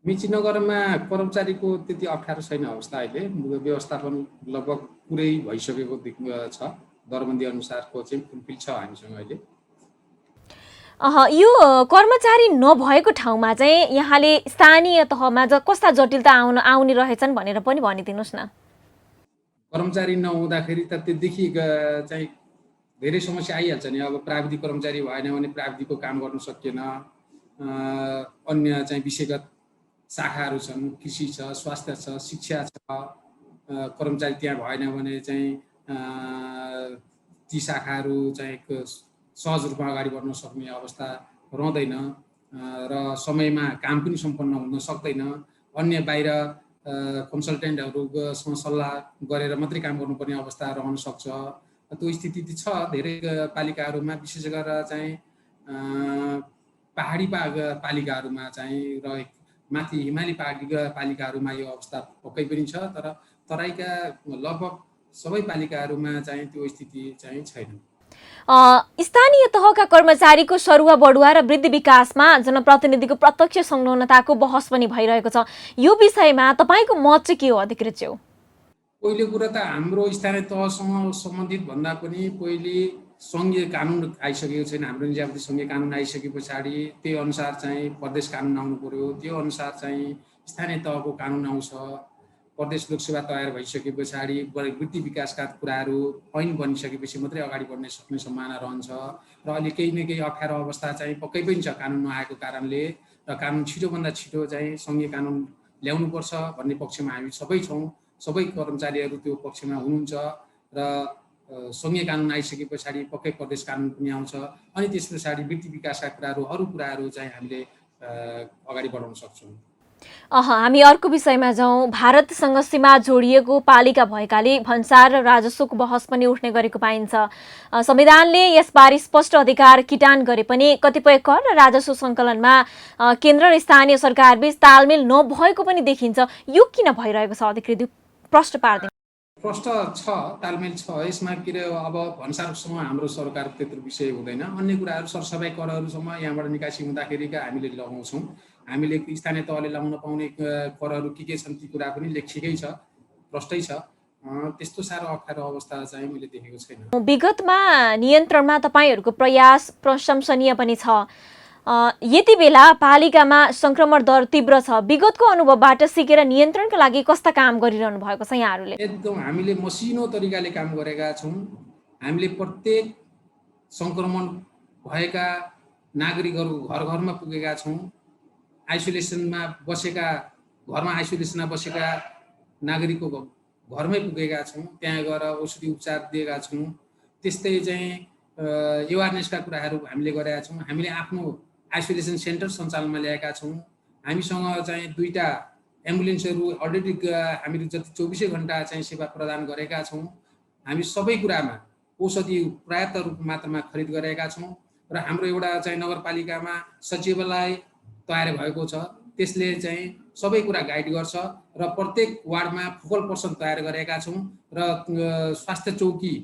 मेची नगरमा कर्मचारीको त्यति अप्ठ्यारो छैन अवस्था। अहिले व्यवस्थापन लगभग पुरै भइसकेको छ। दरबन्दी अनुसारको चाहिँ फुलफिल छ हामीसँग अहिले। यो कर्मचारी नभएको ठाउँमा चाहिँ यहाँले स्थानीय तहमा कस्ता जटिलता आउने रहेछन् भनेर पनि भनिदिनुहोस् न। कर्मचारी नहुँदाखेरि त त्योदेखि चाहिँ धेरै समस्या आइहाल्छ नि। अब प्राविधिक कर्मचारी भएन भने प्राविधिकको काम गर्न सकिएन। अन्य चाहिँ विषयगत शाखाहरू छन्, कृषि छ, स्वास्थ्य छ, शिक्षा छ। कर्मचारी त्यहाँ भएन भने चाहिँ ती शाखाहरू चाहिँ सहज रूपमा अगाडि बढ्न सक्ने अवस्था रहँदैन र समयमा काम पनि सम्पन्न हुन सक्दैन। अन्य बाहिर कन्सल्टेन्टहरूसँग सल्लाह गरेर मात्रै काम गर्नुपर्ने अवस्था रहन सक्छ। त्यो स्थिति छ धेरै पालिकाहरूमा, विशेष गरेर चाहिँ पहाडी पालिकाहरूमा चाहिँ र माथि हिमाली पालिकाहरूमा यो अवस्था पक्कै पनि छ, तर तराईका लगभग सबै पालिकाहरूमा चाहिँ त्यो स्थिति चाहिँ छैन। स्थानीय तहका कर्मचारीको सरुवा बढुवा र वृद्धि विकासमा जनप्रतिनिधिको प्रत्यक्ष संलग्नताको बहस पनि भइरहेको छ। यो विषयमा तपाईँको मत चाहिँ के हो अधिकृत ज्यू? पहिलो कुरा त हाम्रो स्थानीय तहसँग सम्बन्धित भन्दा पनि पहिले सङ्घीय कानुन आइसकेको छैन। हाम्रो निजामती सङ्घीय कानुन आइसके पछाडि त्यही अनुसार चाहिँ प्रदेश कानुन आउनु पर्यो, त्यो अनुसार चाहिँ स्थानीय तहको कानुन आउँछ। प्रदेश लोकसेवा तयार भइसके पछाडि वृद्धि विकासका कुराहरू ऐन बनिसकेपछि मात्रै अगाडि बढ्न सक्ने सम्भावना रहन्छ र अहिले केही न केही अप्ठ्यारो अवस्था चाहिँ पक्कै पनि छ कानुन नआएको कारणले, र कानुन छिटोभन्दा छिटो चाहिँ सङ्घीय कानुन ल्याउनुपर्छ भन्ने पक्षमा हामी सबै छौँ। सबै कर्मचारीहरू त्यो पक्षमा हुनुहुन्छ र सङ्घीय कानुन आइसके पछाडि पक्कै प्रदेश कानुन पनि आउँछ, अनि त्यस पछाडि वृद्धि विकासका कुराहरू अरू कुराहरू चाहिँ हामीले अगाडि बढाउन सक्छौँ। हामी अर्को विषयमा जाउँ। भारतसँग सीमा जोडिएको पालिका भएकाले भन्सार र राजस्वको बहस पनि उठ्ने गरेको पाइन्छ। संविधानले यसबारे स्पष्ट अधिकार किटान गरे पनि कतिपय कर र राजस्व सङ्कलनमा केन्द्र र स्थानीय सरकारबीच तालमेल नभएको पनि देखिन्छ। यो किन भइरहेको छ अधिकृत प्रश्न पार्दैन? प्रश्न छ, तालमेल छ। यसमा के अरे अब भन्सारसँग हाम्रो सरकारको त्यत्रो विषय हुँदैन। अन्य कुराहरू सरसफाइ करहरूसम्म यहाँबाट निकासी हुँदाखेरिका हामीले लगाउँछौँ। हामीले स्थानीय तहले लगाउन पाउने करहरू के छन् ती कुरा पनि लेखिएकै छ, प्रष्टै छ। त्यस्तो साह्रो अप्ठ्यारो अवस्था चाहिँ मैले देखेको छैन। विगतमा नियन्त्रणमा तपाईँहरूको प्रयास प्रशंसनीय पनि छ। यति बेला पालिकामा संक्रमण दर तीव्र छ। विगतको अनुभवबाट सिकेर नियन्त्रणका लागि कस्ता काम गरिरहनु भएको छ यहाँहरूले? एकदम हामीले मसिनो तरिकाले काम गरेका छौँ। हामीले प्रत्येक संक्रमण भएका नागरिकहरू घर घरमा पुगेका छौँ। आइसोलेसनमा बसेका नागरिकको घरमै पुगेका छौँ। त्यहाँ गएर औषधि उपचार दिएका छौँ। त्यस्तै चाहिँ एवारनेसका कुराहरू हामीले गरेका छौँ। हामीले आफ्नो आइसोलेसन सेन्टर सञ्चालनमा ल्याएका छौँ। हामीसँग चाहिँ 2टा एम्बुलेन्सहरू अलरेडी हामीले जति 24 घण्टा चाहिँ सेवा प्रदान गरेका छौँ। हामी सबै कुरामा औषधि पर्याप्त मात्रामा खरिद गरेका छौँ र हाम्रो एउटा चाहिँ नगरपालिकामा सचिवालय तयार भएको छ। त्यसले चाहिँ सबै कुरा गाइड गर्छ र प्रत्येक वार्डमा फोकल पर्सन तयार गरेका छौँ र स्वास्थ्य चौकी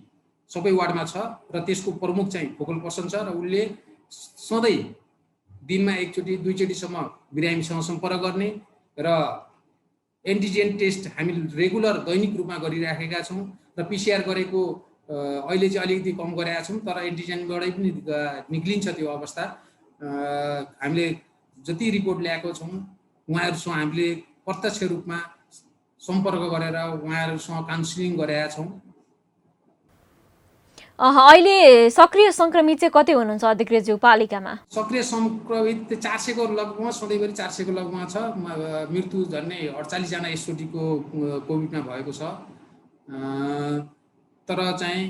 सबै वार्डमा छ र त्यसको प्रमुख चाहिँ फोकल पर्सन छ र उसले सधैँ दिनमा 1 चोटि 2 चोटिसम्म बिरामीसँग सम्पर्क गर्ने र एन्टिजेन टेस्ट हामी रेगुलर दैनिक रूपमा गरिराखेका छौँ र पिसिआर गरेको अहिले चाहिँ अलिकति कम गरेका छौँ, तर एन्टिजेनबाटै पनि निक्लिन्छ त्यो अवस्था। हामीले जति रिपोर्ट ल्याएको छौँ उहाँहरूसँग हामीले प्रत्यक्ष रूपमा सम्पर्क गरेर उहाँहरूसँग काउन्सिलिङ गरेका छौँ। अहिले सक्रिय सङ्क्रमित चाहिँ कति हुनुहुन्छ अधिकृतज्यू पालिकामा? सक्रिय सङ्क्रमित 400 को लगभगमा, सधैँभरि 400 को लगभगमा छ। मृत्यु झन्डै 48 जना एसओटीको कोभिडमा भएको छ। तर चाहिँ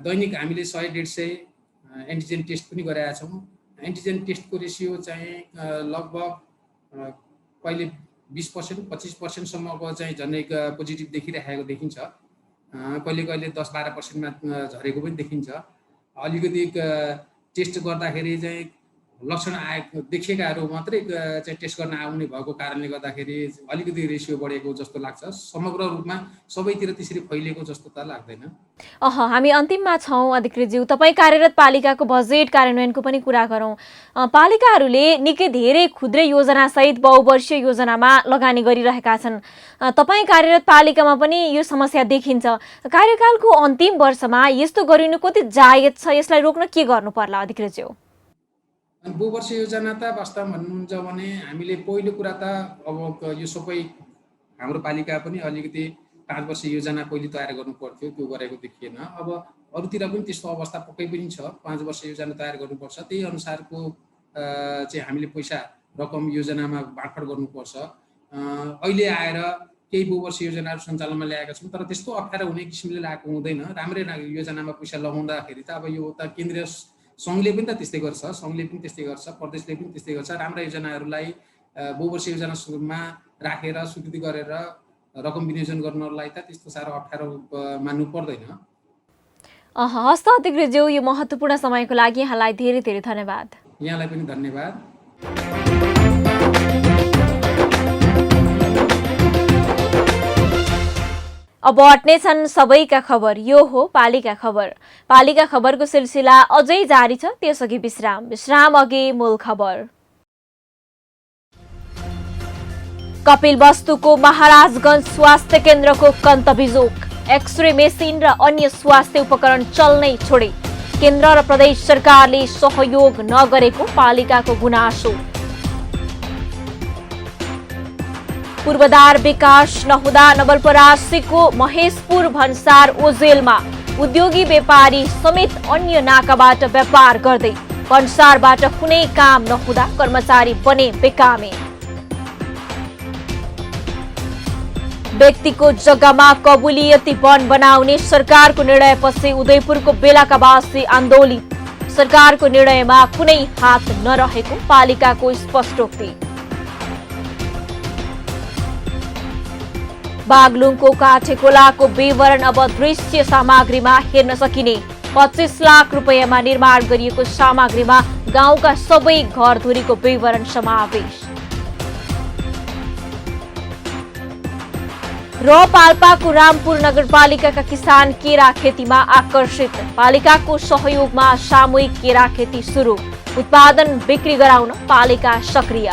दैनिक हामीले 100-150 एन्टिजेन टेस्ट पनि गरेका छौँ। एन्टिजेन टेस्टको रेसियो चाहिँ लगभग कहिले 20% 25%सम्मको चाहिँ झन्डै पोजिटिभ देखिरहेको देखिन्छ। कहिले कहिले 10-12%मा झरेको पनि देखिन्छ। अलिकति टेस्ट गर्दाखेरि चाहिँ लक्षण देखिएकाहरू मात्रै चाहिँ टेस्ट गर्न आउने भएको कारणले गर्दाखेरि अलिकति रेसियो बढेको जस्तो लाग्छ। समग्र रूपमा सबैतिर त्यसरी फैलिएको जस्तो त लाग्दैन। हामी अन्तिममा छौँ अधिकृतज्यू। तपाईँ कार्यरत पालिकाको बजेट कार्यान्वयनको पनि कुरा गरौँ। पालिकाहरूले निकै धेरै खुद्रै योजनासहित बहुवर्षीय योजनामा लगानी गरिरहेका छन्। तपाईँ कार्यरत पालिकामा पनि यो समस्या देखिन्छ। कार्यकालको अन्तिम वर्षमा यस्तो गरिनु कति जायज छ? यसलाई रोक्न के गर्नु पर्ला अधिकृतज्यू? बहुवर्षीय योजना त वास्तवमा भन्नुहुन्छ भने हामीले पहिलो कुरा त अब यो सबै हाम्रो पालिका पनि अलिकति 5 वर्ष योजना पहिले तयार गर्नु पर्थ्यो, त्यो गरेको देखिएन। अब अरूतिर पनि त्यस्तो अवस्था पक्कै पनि छ। 5 वर्ष योजना तयार गर्नुपर्छ, त्यही अनुसारको चाहिँ हामीले पैसा रकम योजनामा बाँडफाँड गर्नुपर्छ। अहिले आएर केही बहुवर्षीय योजनाहरू सञ्चालनमा ल्याएका छौँ, तर त्यस्तो अप्ठ्यारो हुने किसिमले लागेको हुँदैन। राम्रै योजनामा पैसा लगाउँदाखेरि त अब यो त केन्द्रीय सङ्घले पनि त त्यस्तै गर्छ, सङ्घले पनि त्यस्तै गर्छ, प्रदेशले पनि त्यस्तै गर्छ। राम्रा योजनाहरूलाई बहुवर्षीय योजनामा राखेर स्वीकृति गरेर रकम विनियोजन गर्नलाई त त्यस्तो साह्रो अप्ठ्यारो मान्नु पर्दैन। हस्त अधिकृतज्यू, यो महत्त्वपूर्ण समयको लागि यहाँलाई धेरै धेरै धन्यवाद। यहाँलाई पनि धन्यवाद। अब अट्नेछन् सबैका खबर, यो हो पालिका खबर। पालिका खबरको सिलसिला अझै जारी छ, त्यसअघि विश्राम अघि मूल खबर। कपिलवस्तुको महाराजगञ्ज स्वास्थ्य केन्द्रको कन्तबिजोग, एक्सरे मेसिन र अन्य स्वास्थ्य उपकरण चल्नै छोडे। केन्द्र र प्रदेश सरकारले सहयोग नगरेको पालिकाको गुनासो। पूर्वाधार विकास नहुँदा नवलपरासीको महेशपुर भन्सार ओजेलमा उद्योगी व्यापारी समेत अन्य नाकाबाट व्यापार गर्दै भन्सारबाट कुनै काम नहुँदा कर्मचारी बने बेकामे। व्यक्तिको जग्गामा कबुलियती वन बनाउने सरकारको निर्णयपछि उदयपुरको बेलाकावासी आन्दोलित। सरकारको निर्णयमा कुनै हात नरहेको पालिकाको स्पष्टोक्ति। बागलुङको काठेकोलाको विवरण अब दृश्य सामग्रीमा हेर्न सकिने। 25 लाख रुपैयाँमा निर्माण गरिएको सामग्रीमा गाउँका सबै घरधुरीको विवरण समावेश। र पाल्पाको रामपुर नगरपालिकाका किसान केरा खेतीमा आकर्षित। पालिकाको सहयोगमा सामूहिक केरा खेती सुरु। उत्पादन बिक्री गराउन पालिका सक्रिय।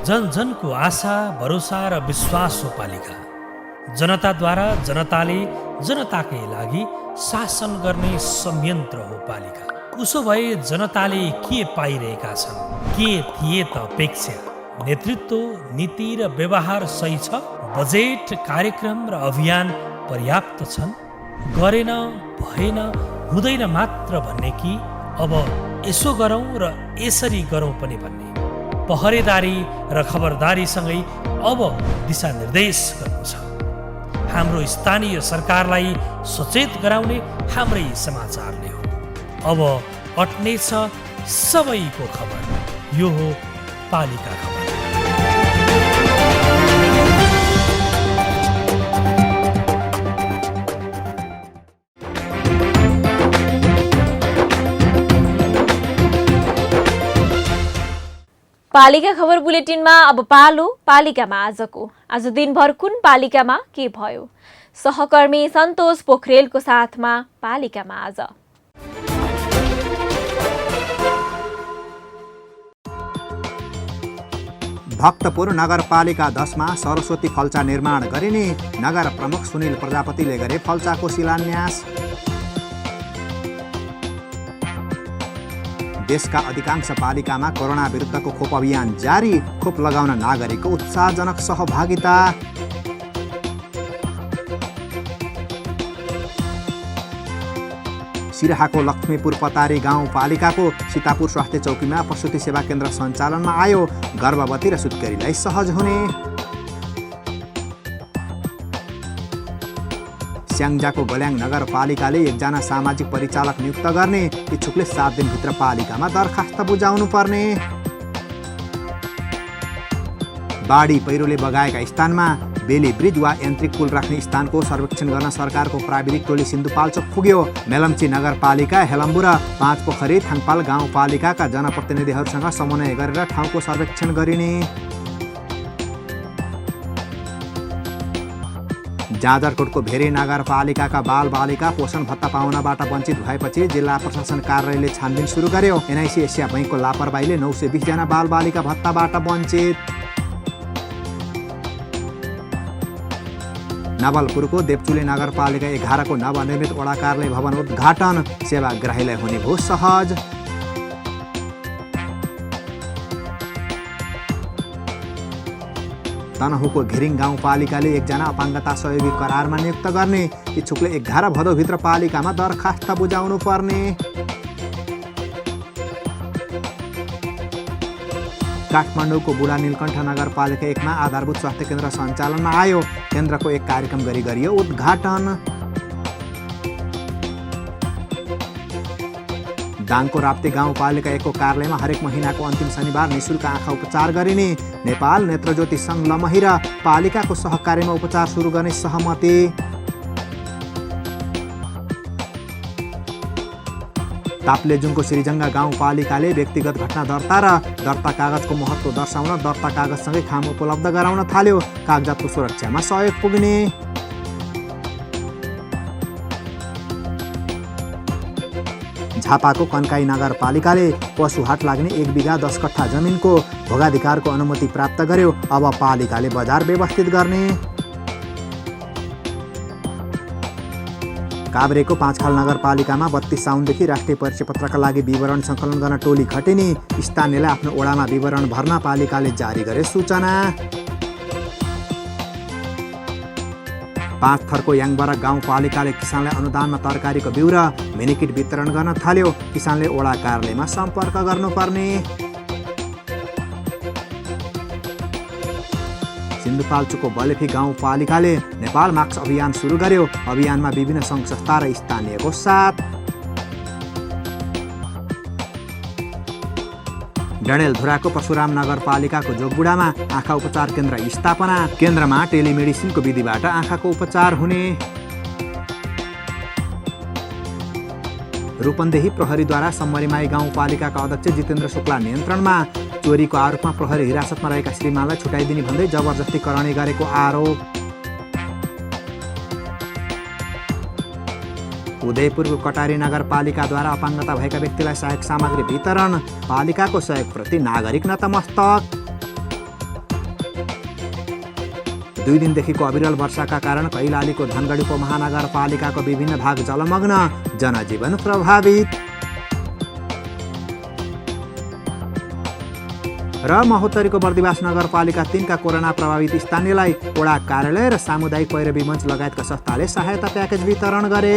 जन जनको आशा भरोसा र विश्वास हो पालिका। जनताद्वारा जनताले जनताकै लागि शासन गर्ने संयन्त्र हो पालिका। उसो भए जनताले के पाइरहेका छन्, के थिए त अपेक्षा? नेतृत्व, नीति र व्यवहार सही छ? बजेट, कार्यक्रम र अभियान पर्याप्त छन्? गरेन, भएन, हुँदैन मात्र भन्ने कि अब यसो गरौँ र यसरी गरौँ पनि भन्ने? पहरेदारी र खबरदारीसँगै अब दिशानिर्देश गर्नु छ। हाम्रो स्थानीय सरकारलाई सचेत गराउने हाम्रै समाचारले हो। अब अट्नेछ सबैको खबर, यो हो पालिका खबर। पालिका खबर बुलेटिनमा अब पालो पालिकामा आजको। आज दिनभर कुन पालिकामा के भयो? सहकर्मी सन्तोष पोखरेलको साथमा पालिकामा आज। भक्तपुर नगरपालिका 10मा सरस्वती फल्चा निर्माण गरिने नगर प्रमुख सुनिल प्रजापतिले गरे फल्चाको शिलान्यास। देशका अधिकांश पालिकामा कोरोना विरुद्धको खोप अभियान जारी, खोप लगाउन नागरिकको उत्साहजनक सहभागिता। सिराहाको लक्ष्मीपुर पतारी गाउँपालिकाको सीतापुर स्वास्थ्य चौकीमा प्रसुति सेवा केन्द्र सञ्चालनमा आयो। गर्भवती र सुत्केरीलाई सहज हुने। स्याङ्जाको गल्याङ नगरपालिकाले 1 जना सामाजिक परिचालक नियुक्त गर्ने। इच्छुकले 7 दिनभित्र पालिकामा दरखास्त बुझाउनु पर्ने। बाढी पहिरोले बगाएका स्थानमा बेली ब्रिज वा यान्त्रिक पुल राख्ने स्थानको सर्वेक्षण गर्न सरकारको प्राविधिक टोली सिन्धुपाल्चोक पुग्यो। मेलम्ची नगरपालिका, हेलम्बु र 5 पोखरी थाङपाल गाउँपालिकाका जनप्रतिनिधिहरूसँग समन्वय गरेर ठाउँको सर्वेक्षण गरिने। जाजरकोटको भेरे नगरपालिकाका बालबालिका पोषण भत्ता पाउनबाट वञ्चित भएपछि जिल्ला प्रशासन कार्यालयले छानबिन सुरु गर्यो। एनआइसी एसिया बैंकको लापरवाहीले 920 जना बालबालिका भत्ताबाट वञ्चित। नवलपुरको देवचुली नगरपालिका 11 को नवनिर्मित वडा कार्यालय भवन उद्घाटन। सेवाग्राहीलाई हुने भयो सहज। तनहुको घिरिङ गाउँपालिकाले 1 जना अपाङ्गता सहयोगी करारमा नियुक्त गर्ने। इच्छुकले 11 भदौभित्र पालिकामा दरखास्त बुझाउनु पर्ने। काठमाडौँको बुढा नीलकण्ठ नगरपालिका 1 मा आधारभूत स्वास्थ्य केन्द्र सञ्चालनमा आयो। केन्द्रको एक कार्यक्रम गरियो उद्घाटन। दाङको राप्ती गाउँपालिका 1 को कार्यालयमा हरेक महिनाको अन्तिम शनिबार निःशुल्क आँखा उपचार गरिने। नेपाल नेत्रज्योति सङ्घ लमही र पालिकाको सहकार्यमा उपचार सुरु गर्ने सहमति। ताप्लेजुङको श्रीजङ्गा गाउँपालिकाले व्यक्तिगत घटना दर्ता र दर्ता कागजको महत्त्व दर्शाउन दर्ता कागजसँगै खाम उपलब्ध गराउन थाल्यो। कागजातको सुरक्षामा सहयोग पुग्ने। झापाको कन्काई नगरपालिकाले पशुहाट लाग्ने 1 बिघा 10 कट्ठा जमिनको भोगाधिकारको अनुमति प्राप्त गर्यो। अब पालिकाले बजार व्यवस्थित गर्ने। काभ्रेको पाँचखाल नगरपालिकामा 32 साउनदेखि राष्ट्रिय परिचयपत्रका लागि विवरण सङ्कलन गर्न टोली खटिने। स्थानीयलाई आफ्नो ओडामा विवरण भर्न पालिकाले जारी गरे सूचना। 5 थरको याङबरा गाउँपालिकाले किसानलाई अनुदानमा तरकारीको बिउ र मिनिकिट वितरण गर्न थाल्यो। किसानले ओडा कार्यालयमा सम्पर्क गर्नुपर्ने। सिन्धुपाल्चोकको बलेफी गाउँपालिकाले नेपाल मास्क अभियान सुरु गर्यो। अभियानमा विभिन्न सङ्घ संस्था र स्थानीयको साथ। डडेलधुराको परशुराम नगरपालिकाको जोगबुढामा आँखा उपचार केन्द्र स्थापना। केन्द्रमा टेलिमेडिसिनको विधिबाट आँखाको उपचार हुने। रूपन्देही प्रहरीद्वारा सम्मरीमाई गाउँपालिकाका अध्यक्ष जितेन्द्र शुक्ला नियन्त्रणमा। चोरीको आरोपमा प्रहरी हिरासतमा रहेका श्रीमानलाई छुटाइदिने भन्दै जबरजस्ती कराउने गरेको आरोप। उदयपुरको कटारी नगरपालिकाद्वारा अपाङ्गता भएका व्यक्तिलाई सहायक सामग्री वितरण। पालिकाको सहयोगप्रति नागरिक नतमस्तक। 2 दिनदेखिको अविरल वर्षाका कारण कैलालीको धनगढी उपमहानगरपालिकाको विभिन्न भाग जलमग्न। जनजीवन प्रभावित। र महोत्तरीको बर्दिवास नगरपालिका 3 का कोरोना प्रभावित स्थानीयलाई ओडा कार्यालय र सामुदायिक पैरवी मञ्च लगायतका संस्थाले सहायता प्याकेज वितरण गरे।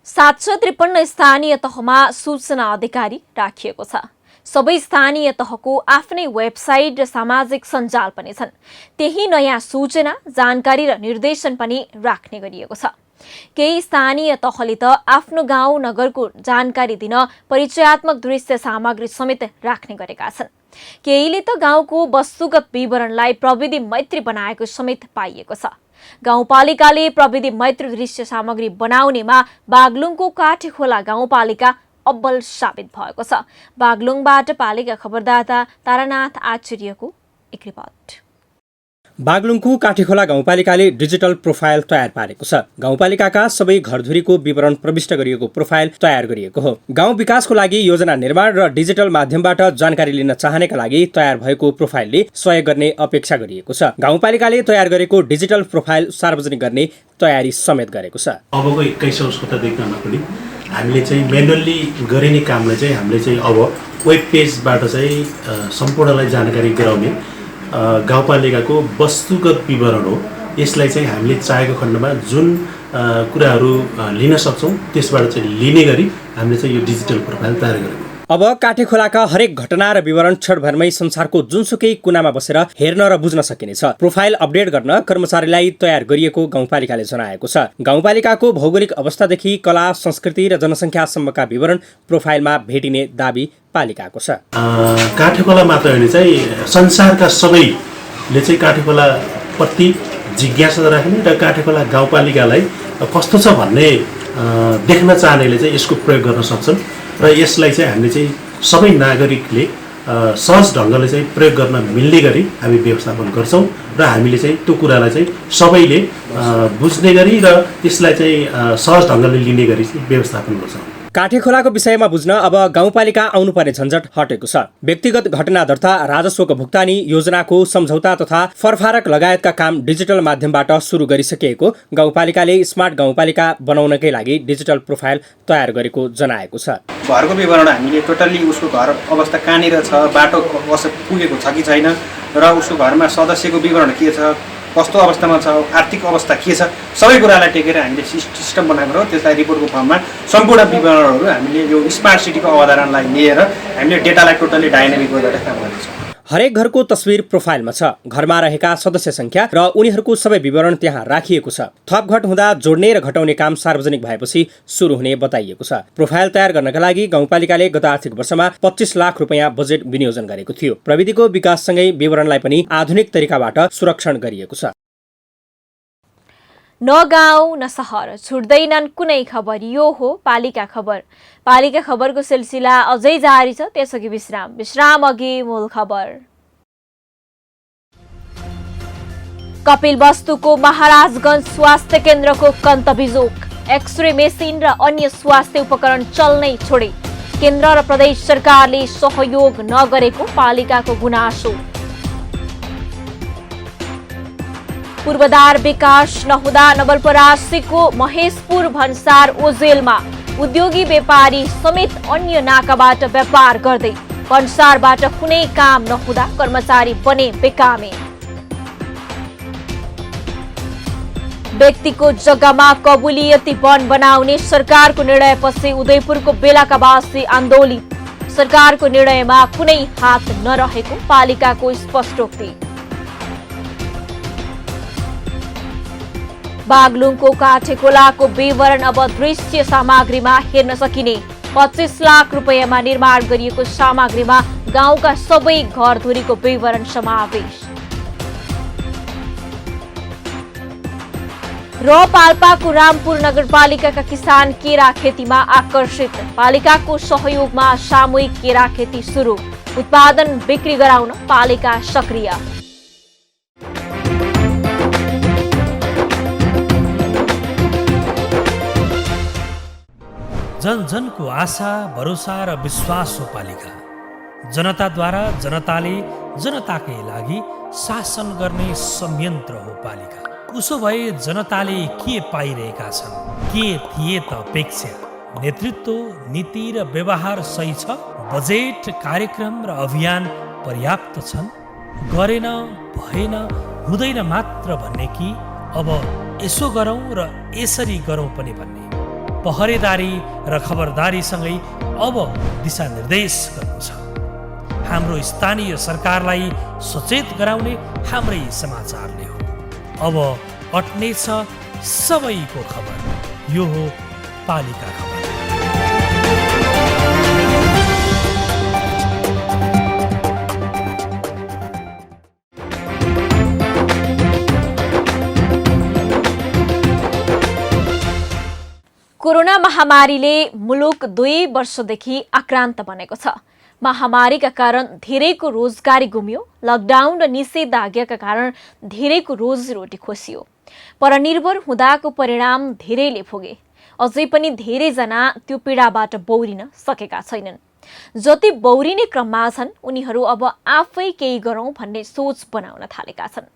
सात 753 स्थानीय तहमा सूचना अधिकारी राखिएको छ। सबै स्थानीय तहको आफ्नै वेबसाइट र सामाजिक सञ्जाल पनि छन्। त्यही नयाँ सूचना, जानकारी र निर्देशन पनि राख्ने गरिएको छ। केही स्थानीय तहले त आफ्नो गाउँ नगरको जानकारी दिन परिचयात्मक दृश्य सामग्री समेत राख्ने गरेका छन्। केहीले त गाउँको वस्तुगत विवरणलाई प्रविधि मैत्री बनाएको समेत पाइएको छ। गाउँपालिकाले प्रविधि मैत्री दृश्य सामग्री बनाउनेमा बागलुङको काठेखोला गाउँपालिका अब्बल साबित भएको छ। बागलुङबाट पालिका खबरदाता तारानाथ आचार्यको एक रिपोर्ट। बागलुङको काठेखोला गाउँपालिकाले डिजिटल प्रोफाइल तयार पारेको छ। गाउँपालिकाका सबै घरधुरीको विवरण प्रविष्ट गरिएको प्रोफाइल तयार गरिएको हो। गाउँ विकासको लागि योजना निर्माण र डिजिटल माध्यमबाट जानकारी लिन चाहनेका लागि तयार भएको प्रोफाइलले सहयोग गर्ने अपेक्षा गरिएको छ। गाउँपालिकाले तयार गरेको डिजिटल प्रोफाइल सार्वजनिक गर्ने तयारी समेत गरेको छ। अबको 21औं शताब्दीमा पनि हामीले चाहिँ म्यानुअली गरिने कामलाई चाहिँ हामीले चाहिँ अब वेब पेजबाट चाहिँ सम्पूर्णलाई जानकारी गराउने गाउँपालिकाको वस्तुगत विवरण हो। यसलाई चाहिँ हामीले चाहेको खण्डमा जुन कुराहरू लिन सक्छौँ त्यसबाट चाहिँ लिने गरी हामीले चाहिँ यो डिजिटल प्रोफाइल तयार गरेको। अब काठेखोलाका हरेक घटना र विवरण क्षणभरमै संसारको जुनसुकै कुनामा बसेर हेर्न र बुझ्न सकिनेछ। प्रोफाइल अपडेट गर्न कर्मचारीलाई तयार गरिएको गाउँपालिकाले जनाएको छ। गाउँपालिकाको भौगोलिक अवस्थादेखि कला, संस्कृति र जनसङ्ख्यासम्मका विवरण प्रोफाइलमा भेटिने दाबी पालिकाको छ। काठेखोला मात्र होइन चाहिँ संसारका सबैले चाहिँ काठेखोला प्रति जिज्ञासा राख्ने र काठेखोला गाउँपालिकालाई कस्तो छ भन्ने देख्न चाहनेले चाहिँ यसको प्रयोग गर्न सक्छन् र यसलाई चाहिँ हामीले चाहिँ सबै नागरिकले सहज ढङ्गले चाहिँ प्रयोग गर्न मिल्ने गरी हामी व्यवस्थापन गर्छौँ र हामीले चाहिँ त्यो कुरालाई चाहिँ सबैले बुझ्ने गरी र यसलाई चाहिँ सहज ढङ्गले लिने गरी व्यवस्थापन गर्छौँ। काठेखोलाको विषयमा बुझ्न अब गाउँपालिका आउनुपर्ने झन्झट हटेको छ। व्यक्तिगत घटना दर्ता, राजस्वको भुक्तानी, योजनाको सम्झौता तथा फरफारक लगायतका काम डिजिटल माध्यमबाट सुरु गरिसकिएको गाउँपालिकाले स्मार्ट गाउँपालिका बनाउनकै लागि डिजिटल प्रोफाइल तयार गरेको जनाएको छ। घरको विवरण हामीले टोटल्ली उसको घर अवस्था कहाँनिर छ, बाटो पुगेको छ कि छैन र उसको घरमा सदस्यको विवरण के छ, कस्तो अवस्थामा छ, आर्थिक अवस्था के छ, सबै कुरालाई टेकेर हामीले सिस्टम बनाएको र त्यसलाई रिपोर्टको फर्ममा सम्पूर्ण विवरणहरू हामीले यो स्मार्ट सिटीको अवधारणालाई लिएर हामीले डेटालाई टोटल्ली डाइनामिक गरेर काम गर्छौँ। हरेक घरको तस्बिर प्रोफाइलमा छ। घरमा रहेका सदस्य संख्या र उनीहरूको सबै विवरण त्यहाँ राखिएको छ। थपघट हुँदा जोड्ने र घटाउने काम सार्वजनिक भएपछि सुरु हुने बताइएको छ। प्रोफाइल तयार गर्नका लागि गाउँपालिकाले गत आर्थिक वर्षमा 25 लाख रुपैयाँ बजेट विनियोजन गरेको थियो। प्रविधिको विकाससँगै विवरणलाई पनि आधुनिक तरिकाबाट सुरक्षण गरिएको छ। न गाउँ न सहर छुट्दैनन् कुनै खबर, यो हो पालिका खबर। पालिका खबरको सिलसिला अझै जारी छ, त्यसअघि विश्राम अघि मूल खबर। कपिलवस्तुको महाराजगञ्ज स्वास्थ्य केन्द्रको कन्तबिजोग, एक्सरे मेसिन र अन्य स्वास्थ्य उपकरण चल्नै छोडे। केन्द्र र प्रदेश सरकारले सहयोग नगरेको पालिकाको गुनासो। पूर्वाधार विकास नहुँदा नवलपरासीको महेशपुर भन्सार ओजेलमा उद्योगी व्यापारी समेत अन्य नाकाबाट व्यापार गर्दै भन्सारबाट कुनै काम नहुँदा कर्मचारी बने बेकामे। व्यक्तिको जग्गामा कबुलियती वन बनाउने सरकारको निर्णयपछि उदयपुरको बेलाकावासी आन्दोलित। सरकारको निर्णयमा कुनै हात नरहेको पालिकाको स्पष्टोक्ति। बागलुङको काठेकोलाको विवरण अब दृश्य सामग्रीमा हेर्न सकिने। 25 लाख रुपैयाँमा निर्माण गरिएको सामग्रीमा गाउँका सबै घरधुरीको विवरण समावेश। र पाल्पाको रामपुर नगरपालिकाका किसान केरा खेतीमा आकर्षित। पालिकाको सहयोगमा सामूहिक केरा खेती सुरु। उत्पादन बिक्री गराउन पालिका सक्रिय। जन जनको आशा भरोसा र विश्वास हो पालिका। जनताद्वारा जनताले जनताकै लागि शासन गर्ने संयन्त्र हो पालिका। उसो भए जनताले के पाइरहेका छन्, के थिए त अपेक्षा? नेतृत्व, नीति र व्यवहार सही छ? बजेट, कार्यक्रम र अभियान पर्याप्त छन्? गरेन, भएन, हुँदैन मात्र भन्ने कि अब यसो गरौँ र यसरी गरौँ पनि भन्ने? पहरेदारी र खबरदारीसँगै अब दिशानिर्देश गर्नु छ। हाम्रो स्थानीय सरकारलाई सचेत गराउने हाम्रै समाचारले हो। अब अट्नेछ सबैको खबर, यो हो पालिका खबर। कोरोना महामारीले मुलुक 2 वर्षदेखि आक्रान्त बनेको छ। महामारीका कारण धेरैको रोजगारी गुमियो। लकडाउन र निषेधाज्ञाका कारण धेरैको रोजीरोटी खोसियो। परनिर्भर हुँदाको परिणाम धेरैले भोगे। अझै पनि धेरैजना त्यो पीडाबाट बौरिन सकेका छैनन्। जति बौरिने क्रममा छन् उनीहरू अब आफै केही गरौँ भन्ने सोच बनाउन थालेका छन्।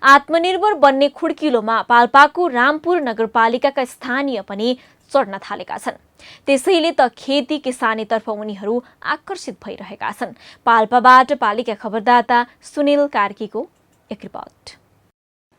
आत्मनिर्भर बन्ने खुड्किलोमा पाल्पाको रामपुर नगरपालिकाका स्थानीय पनि चढ्न थालेका छन्। त्यसैले त खेती किसानीतर्फ उनीहरू आकर्षित भइरहेका छन्। पाल्पाबाट पालिका खबरदाता सुनिल कार्कीको एक रिपोर्ट।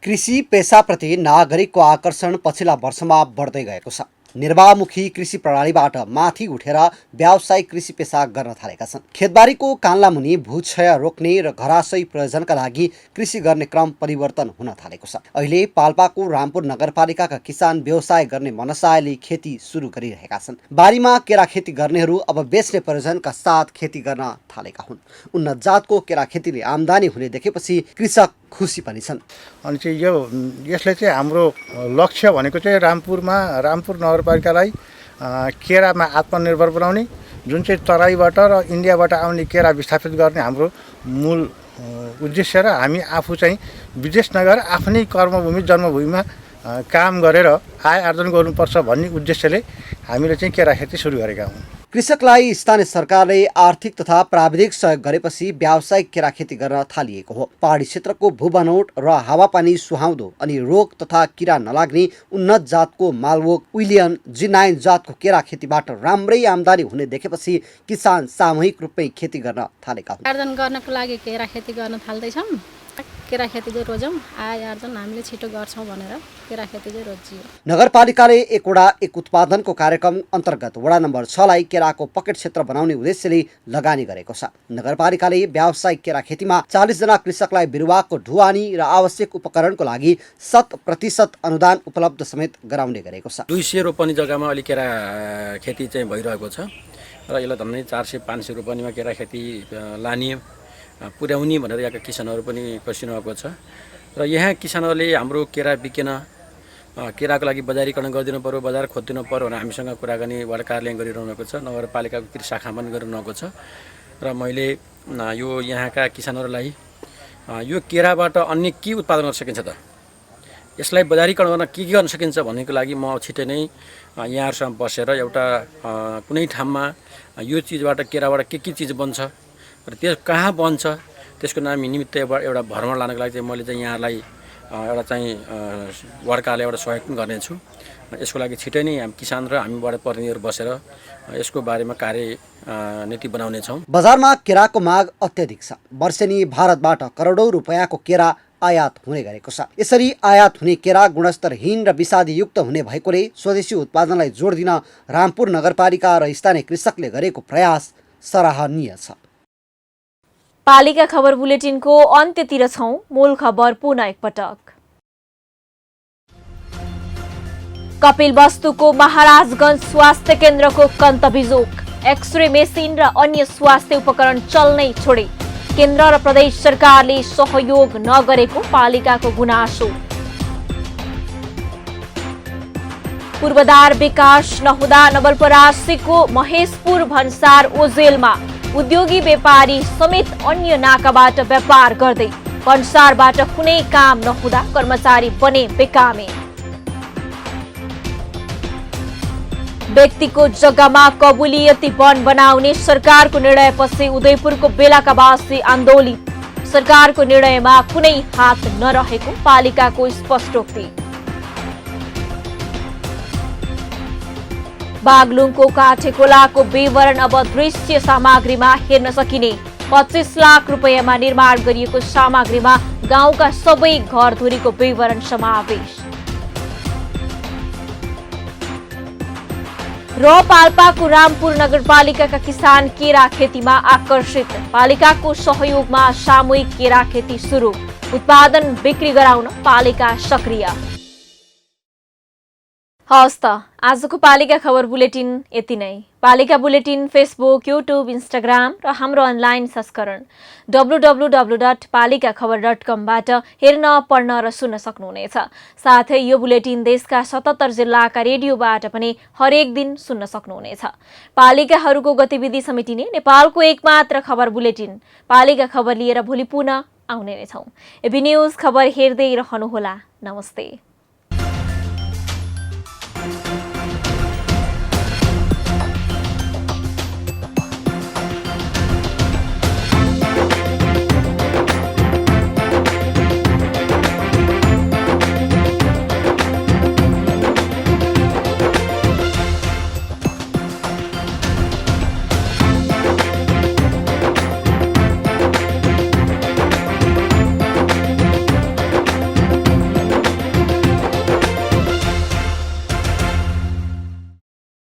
कृषि पेसाप्रति नागरिकको आकर्षण पछिल्ला वर्षमा बढ्दै गएको छ। निर्वाहमुखी कृषि प्रणालीबाट माथि उठेर व्यावसायिक कृषि पेसा गर्न थालेका छन्। खेतबारीको कान्ला मुनि भूक्षय रोक्ने र घरायसी प्रयोजनका लागि कृषि गर्ने क्रम परिवर्तन हुन थालेको छ। अहिले पाल्पाको रामपुर नगरपालिकाका किसान व्यवसाय गर्ने मनसायले खेती सुरु गरिरहेका छन्। बारीमा केरा खेती गर्नेहरू अब बेच्ने प्रयोजनका साथ खेती गर्न थालेका हुन्। उन्नत जातको केरा खेतीले आम्दानी हुने देखेपछि कृषक खुसी पनि छन्। अनि चाहिँ यसले चाहिँ हाम्रो लक्ष्य भनेको चाहिँ रामपुर नगरपालिकालाई केरामा आत्मनिर्भर बनाउने, जुन चाहिँ तराईबाट र इन्डियाबाट आउने केरा विस्थापित गर्ने हाम्रो मूल उद्देश्य र हामी आफू चाहिँ विदेश नगएर आफ्नै कर्मभूमि जन्मभूमिमा काम गरेर आय आर्जन गर्नुपर्छ भन्ने उद्देश्यले हामीले चाहिँ केरा खेती सुरु गरेका हौँ। कृषकलाई स्थानीय सरकारले आर्थिक तथा प्राविधिक सहयोग गरेपछि व्यावसायिक केरा खेती गर्न थालिएको हो। पहाडी क्षेत्रको भूबनोट र हावापानी सुहाउँदो अनि रोग तथा किरा नलाग्ने उन्नत जातको मालवोक विलियन G9 जातको केरा खेतीबाट राम्रै आम्दानी हुने देखेपछि किसान सामूहिक रूपमै खेती गर्न थालेका हुन्। आर्जन गर्नको लागि केरा खेती गर्न थाल्दैछौँ। केरा खेती चाहिँ रोजौँ, आय आर्जन हामीले छिटो गर्छौँ भनेर केरा खेती चाहिँ रोजियो। नगरपालिकाले एक वडा एक उत्पादनको कार्यक्रम अन्तर्गत वडा नम्बर 6 लाई केराको पकेट क्षेत्र बनाउने उद्देश्यले लगानी गरेको छ। नगरपालिकाले व्यावसायिक केरा खेतीमा 40 जना कृषकलाई बिरुवाको ढुवानी र आवश्यक उपकरणको लागि 100% अनुदान उपलब्ध समेत गराउने गरेको छ। 200 रोपनी जग्गामा अलि केरा खेती चाहिँ भइरहेको छ र यसलाई झन्डै 400-500 रोपनीमा केरा खेती लाने पुर्याउने भनेर यहाँका किसानहरू पनि बसिरहेको छ र यहाँ किसानहरूले हाम्रो केरा बिकेन, केराको लागि बजारीकरण गरिदिनु पर्यो, बजार खोजिदिनु पर्यो भनेर हामीसँग कुराकानी वडा कार्यालय गरिरहनु भएको छ, नगरपालिकाको कृषि शाखामा पनि गरिरहेको छ र मैले यो यहाँका किसानहरूलाई यो केराबाट अन्य के उत्पादन गर्न सकिन्छ त, यसलाई बजारीकरण गर्न के गर्न सकिन्छ भन्नेको लागि म छिटै नै यहाँहरूसँग बसेर एउटा कुनै ठाउँमा यो चिजबाट केराबाट के चिज बन्छ र त्यो कहाँ बन्छ त्यसको निमित्त एउटा भ्रमण लानको लागि चाहिँ मैले चाहिँ यहाँलाई एउटा चाहिँ वर्गले एउटा सहयोग पनि गर्नेछु। यसको लागि छिटै नै हामी किसान र हामीबाट प्रतिनिधिहरू बसेर यसको बारेमा कार्यनीति बनाउनेछौँ। बजारमा केराको माग अत्यधिक छ। वर्षेनी भारतबाट करोडौं रुपैयाँको केरा आयात हुने गरेको छ। यसरी आयात हुने केरा गुणस्तरहीन र विषादीयुक्त हुने भएकोले स्वदेशी उत्पादनलाई जोड दिन रामपुर नगरपालिका र स्थानीय कृषकले गरेको प्रयास सराहनीय छ। पालिका खबर बुलेटिनको अन्त्यतिर छौं। मूल खबर पुनः एकपटक। कपिलवस्तुको महाराजगञ्ज स्वास्थ्य केन्द्रको कन्तबिजोग, एक्सरे मेसिन र अन्य स्वास्थ्य उपकरण चल्नै छोडे। केन्द्र र प्रदेश सरकारले सहयोग नगरेको पालिकाको गुनासो। पूर्वाधार विकास नहुँदा नवलपरासीको महेशपुर भन्सार ओजेलमा उद्योगी व्यापारी समेत अन्य नाकाबाट व्यापार गर्दै भन्सारबाट कुनै काम नहुँदा कर्मचारी बने बेकामे। व्यक्तिको जग्गामा कबुलियती वन बनाउने सरकारको निर्णयपछि उदयपुरको बेलाकावासी आन्दोलित। सरकारको निर्णयमा कुनै हात नरहेको पालिकाको स्पष्टोक्ति। बागलुङको काठेकोलाको विवरण अब दृश्य सामग्रीमा हेर्न सकिने। 25 लाख रुपैयाँमा निर्माण गरिएको सामग्रीमा गाउँका सबै घरधुरीको विवरण समावेश। र पाल्पाको रामपुर नगरपालिकाका किसान केरा खेतीमा आकर्षित। पालिकाको सहयोगमा सामूहिक केरा खेती सुरु। उत्पादन बिक्री गराउन पालिका सक्रिय। हवस् त आजको पालिका खबर बुलेटिन यति नै। पालिका बुलेटिन फेसबुक, युट्युब, इन्स्टाग्राम र हाम्रो अनलाइन संस्करण www.palikakhbar.com बाट हेर्न, पढ्न र सुन्न सक्नुहुनेछ। साथै यो बुलेटिन देशका 77 जिल्लाका रेडियोबाट पनि हरेक दिन सुन्न सक्नुहुनेछ। पालिकाहरूको गतिविधि समेटिने नेपालको एकमात्र खबर बुलेटिन पालिका खबर लिएर भोलि पुनः आउने नै छौं। एबी न्यूज खबर हेर्दै रहनुहोला। नमस्ते।